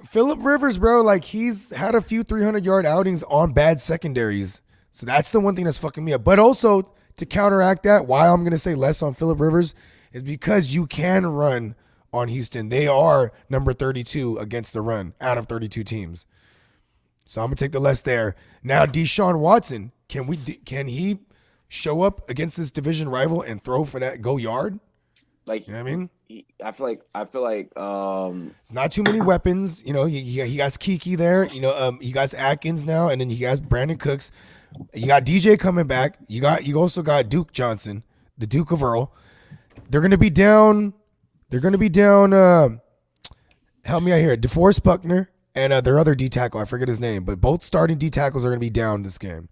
Phillip Rivers, bro, like he's had a few 300-yard outings on bad secondaries. So that's the one thing that's fucking me up. But also to counteract that, why I'm going to say less on Phillip Rivers is because you can run on Houston. They are number 32 against the run out of 32 teams. So I'm going to take the less there. Now, Deshaun Watson, can he show up against this division rival and throw for that go yard?
Like,
You know what I mean?
I feel like
It's not too many weapons. You know, he got Kiki there. You know, he got Atkins now, and then he got Brandon Cooks. You got DJ coming back. You also got Duke Johnson, the Duke of Earl. They're gonna be down. Help me out here. DeForest Buckner and their other D tackle. I forget his name, but both starting D tackles are gonna be down this game.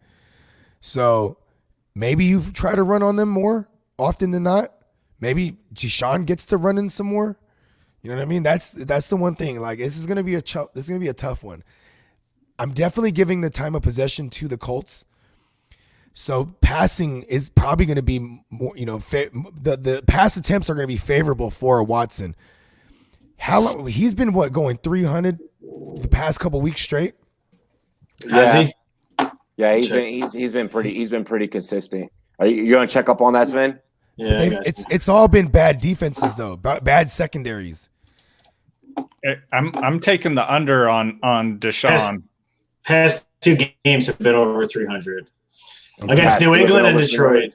So maybe you try to run on them more often than not. Maybe Deshaun gets to run in some more. You know what I mean? That's the one thing. Like this is gonna be a tough one. I'm definitely giving the time of possession to the Colts. So passing is probably going to be more. You know, the pass attempts are going to be favorable for Watson. How long he's been going 300 the past couple weeks straight?
Has he?
Yeah, he's been pretty consistent. Are you going to check up on that, Sven?
Yeah, I got you.
It's all been bad defenses though, bad secondaries.
I'm taking the under on Deshaun.
Past two games have been over 300 against New England and Detroit.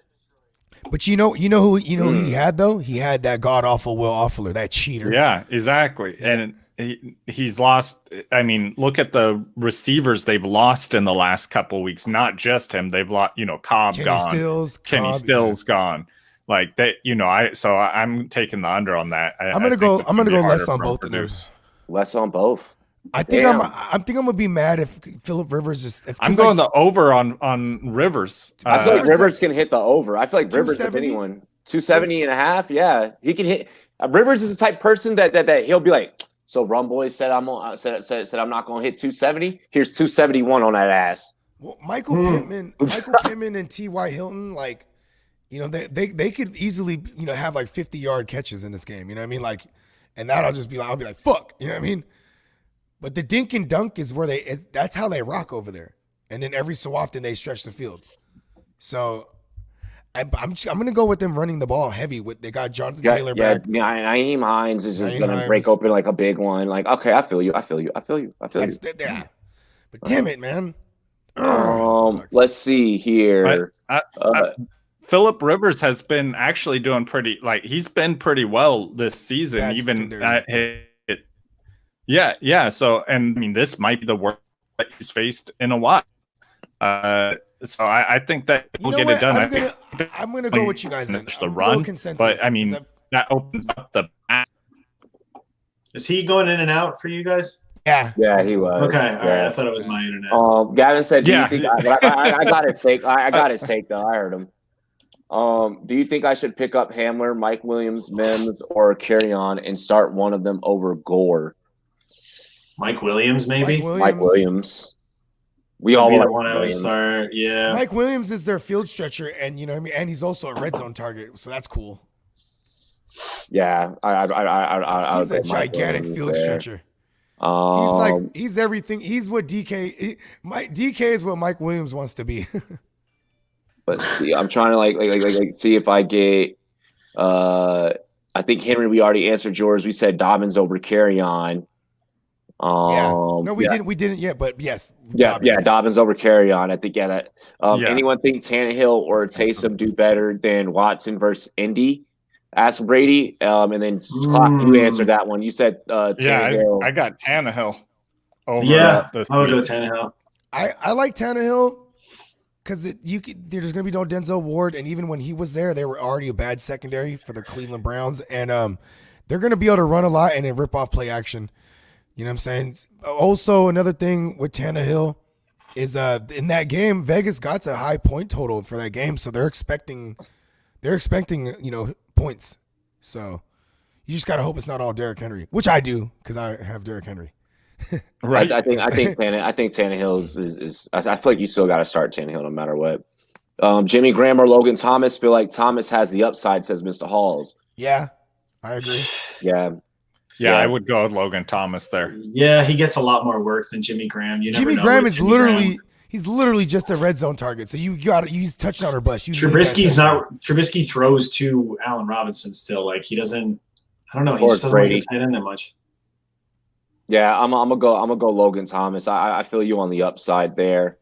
But you know who he had though? He had that god awful Will Offler, that cheater.
Yeah, exactly. And he's lost. I mean, look at the receivers they've lost in the last couple weeks. Not just him. They've lost, Cobb gone. Kenny Stills gone. Like that, I'm taking the under on that.
I'm gonna go less on both of them.
Less on both.
I think I'm gonna be mad if Phillip Rivers is.
I'm going the over on Rivers.
I feel like Rivers can hit the over. I feel like Rivers, if anyone, 270 and a half. Yeah, he can hit. Rivers is the type of person that he'll be like, so Rumboyz said I'm not going to hit 270. Here's 271 on that ass.
Well, Michael Pittman and T.Y. Hilton, like, they could easily, have like 50-yard catches in this game. You know what I mean? Like, and that I'll be like, fuck. You know what I mean? But the dink and dunk is where that's how they rock over there. And then every so often they stretch the field. So I'm going to go with them running the ball heavy. They got Jonathan Taylor back.
Yeah, Nyheim Hines is just going to break open like a big one. Like, okay, I feel you.
Yeah. But damn it, man.
Let's see here.
Phillip Rivers has been actually doing pretty, like, he's been pretty well this season.
That's
even Yeah. So, and I mean, this might be the worst that he's faced in a while. So I think that we'll get it done.
I'm gonna go with you guys in
the run, but I mean that opens up the.
Is he going in and out for you guys?
Yeah, he was.
Okay, all right. I thought it was my internet.
Gavin said, "Do you think?" I got his take. I got his take though. I heard him. Do you think I should pick up Hamler, Mike Williams, Mims, or Kerryon and start one of them over Gore?
Mike Williams, maybe.
Mike Williams. We all want
to start. Yeah.
Mike Williams is their field stretcher, and you know what I mean, and he's also a red zone target, so that's cool.
Yeah,
he's a gigantic field stretcher. He's everything. He's what DK. DK is what Mike Williams wants to be.
But see, I'm trying to like see if I get. I think Henry. We already answered yours. We said Dobbins over Kerryon.
No, we didn't yet, but yes.
Dobbins over Kerryon. I think that. Anyone think Tannehill or Taysom do better than Watson versus Indy? Ask Brady. And then Clock, you answered that one. You said Tannehill.
I got Tannehill.
I would go Tannehill.
I like Tannehill because there's going to be no Denzel Ward, and even when he was there, they were already a bad secondary for the Cleveland Browns, and they're going to be able to run a lot and then rip off play action. You know what I'm saying? Also, another thing with Tannehill is in that game, Vegas got a high point total for that game, so they're expecting points. So you just gotta hope it's not all Derrick Henry, which I do because I have Derrick Henry.
Right. I think Tannehill is. I feel like you still got to start Tannehill no matter what. Jimmy Graham or Logan Thomas. Feel like Thomas has the upside, says Mr. Halls.
Yeah, I agree.
Yeah, I would go with Logan Thomas there.
Yeah, he gets a lot more work than Jimmy Graham.
Jimmy Graham is literally just a red zone target. So you got to use touchdown or bust.
Trubisky throws to Allen Robinson still. Like he doesn't. I don't know. He just doesn't like the tight end that much.
Yeah, I'm gonna go Logan Thomas. I feel you on the upside there.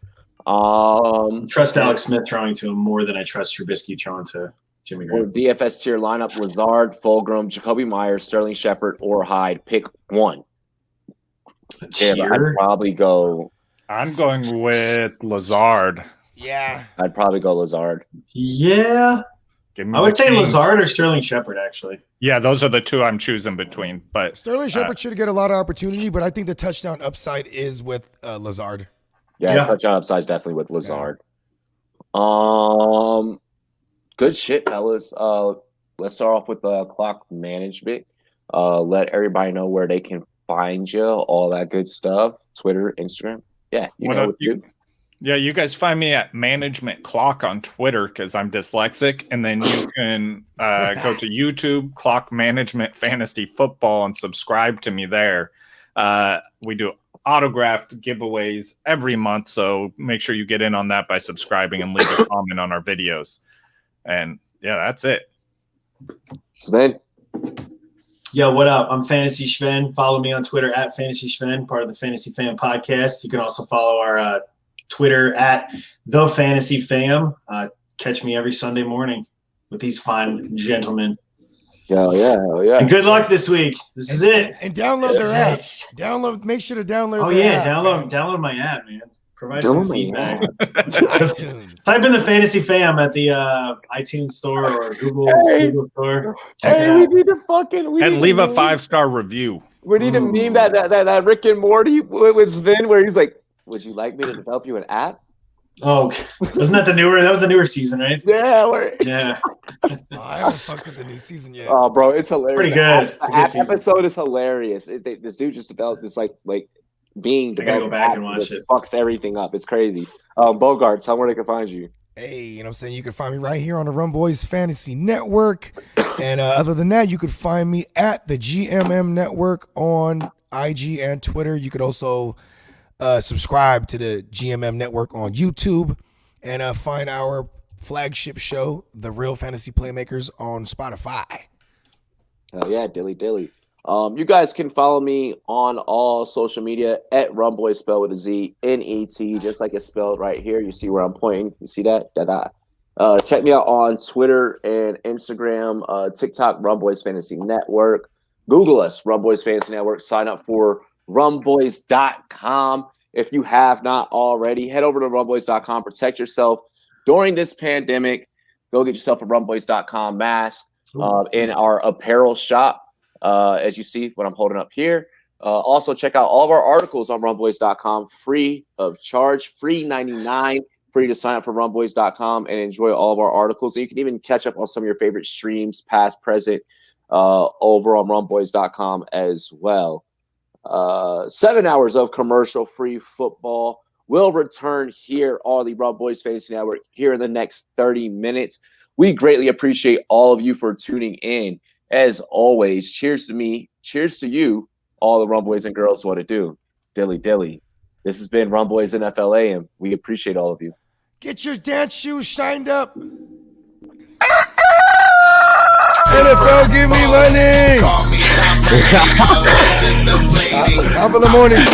Trust Alex Smith throwing to him more than I trust Trubisky throwing to Jimmy Graham.
DFS tier lineup: Lazard, Fulgham, Jacoby Myers, Sterling Shepard, or Hyde. Pick one. I'd probably go.
I'm going with Lazard.
Yeah,
I'd probably go Lazard.
Yeah, I would say Lazard or Sterling Shepard actually.
Yeah, those are the two I'm choosing between. But
Sterling Shepard should get a lot of opportunity, but I think the touchdown upside is with Lazard.
Yeah, touchdown upside is definitely with Lazard. Yeah. Good shit, fellas. Let's start off with clock management. Let everybody know where they can find you, all that good stuff. Twitter, Instagram. Yeah,
you guys find me at Management Clock on Twitter because I'm dyslexic, and then you can go to YouTube, Clock Management Fantasy Football, and subscribe to me there. We do autographed giveaways every month, so make sure you get in on that by subscribing and leave a comment on our videos. And yeah, that's it.
Sven.
Yo, what up? I'm Fantasy Sven. Follow me on Twitter at Fantasy Sven, part of the Fantasy Fan Podcast. You can also follow our Twitter at The Fantasy Fam. Catch me every Sunday morning with these fine gentlemen.
Hell yeah.
And good luck this week. This is it.
And download their app. Make sure to download.
Oh yeah, download my app, man. Provide some feedback.
iTunes.
Type in the Fantasy Fam at the iTunes store or Google store.
We need to fucking
and leave a 5-star review.
We need to meme that Rick and Morty with Sven where he's like, "Would you like me to develop you an app?"
Oh, wasn't that the newer? That was the newer season, right?
Yeah.
Yeah.
I haven't fucked with the new season yet.
Oh, bro, it's hilarious.
Pretty good.
The app episode is hilarious. This dude just developed this like being developed.
I gotta go back and watch it.
Fucks everything up. It's crazy. Bogart, tell me where they can find you.
Hey, you know what I'm saying? You can find me right here on the Rumboyz Fantasy Network. And other than that, you could find me at the GMM Network on IG and Twitter. You could also subscribe to the GMM Network on YouTube and find our flagship show, The Real Fantasy Playmakers, on Spotify.
Hell yeah, dilly. You guys can follow me on all social media at Rumboyz, spelled with a Z, N-E-T, just like it's spelled right here. You see where I'm pointing? You see that? Check me out on Twitter and Instagram, TikTok, Rumboyz Fantasy Network. Google us, Rumboyz Fantasy Network. Sign up for Rumboyz.com. If you have not already, head over to Rumboyz.com. Protect yourself during this pandemic. Go get yourself a Rumboyz.com mask in our apparel shop. As you see what I'm holding up here. Also, check out all of our articles on Rumboyz.com, free of charge, free 99, free to sign up for Rumboyz.com and enjoy all of our articles. And you can even catch up on some of your favorite streams, past, present, over on Rumboyz.com as well. 7 hours of commercial-free football will return here on the Rumboyz Fantasy Network here in the next 30 minutes. We greatly appreciate all of you for tuning in. As always, cheers to me, cheers to you, all the Rumboys and girls want to do. Dilly. This has been Rumboyz NFL AM. We appreciate all of you.
Get your dance shoes shined up. NFL, give me money. Top of the morning.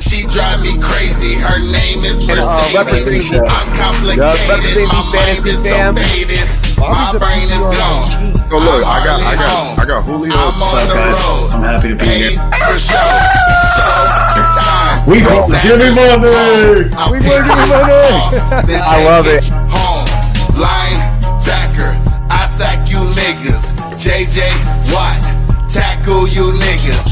She drive me crazy. Her name is Mercedes. I'm complicated. My mind is so faded. My brain is gone.
So look, I got Julio.
What's up, guys? I'm happy to be here.
For sure.
We gonna give me money.
We gonna give me money.
I love it.
Home, linebacker. I sack you niggas. JJ Watt, tackle you niggas.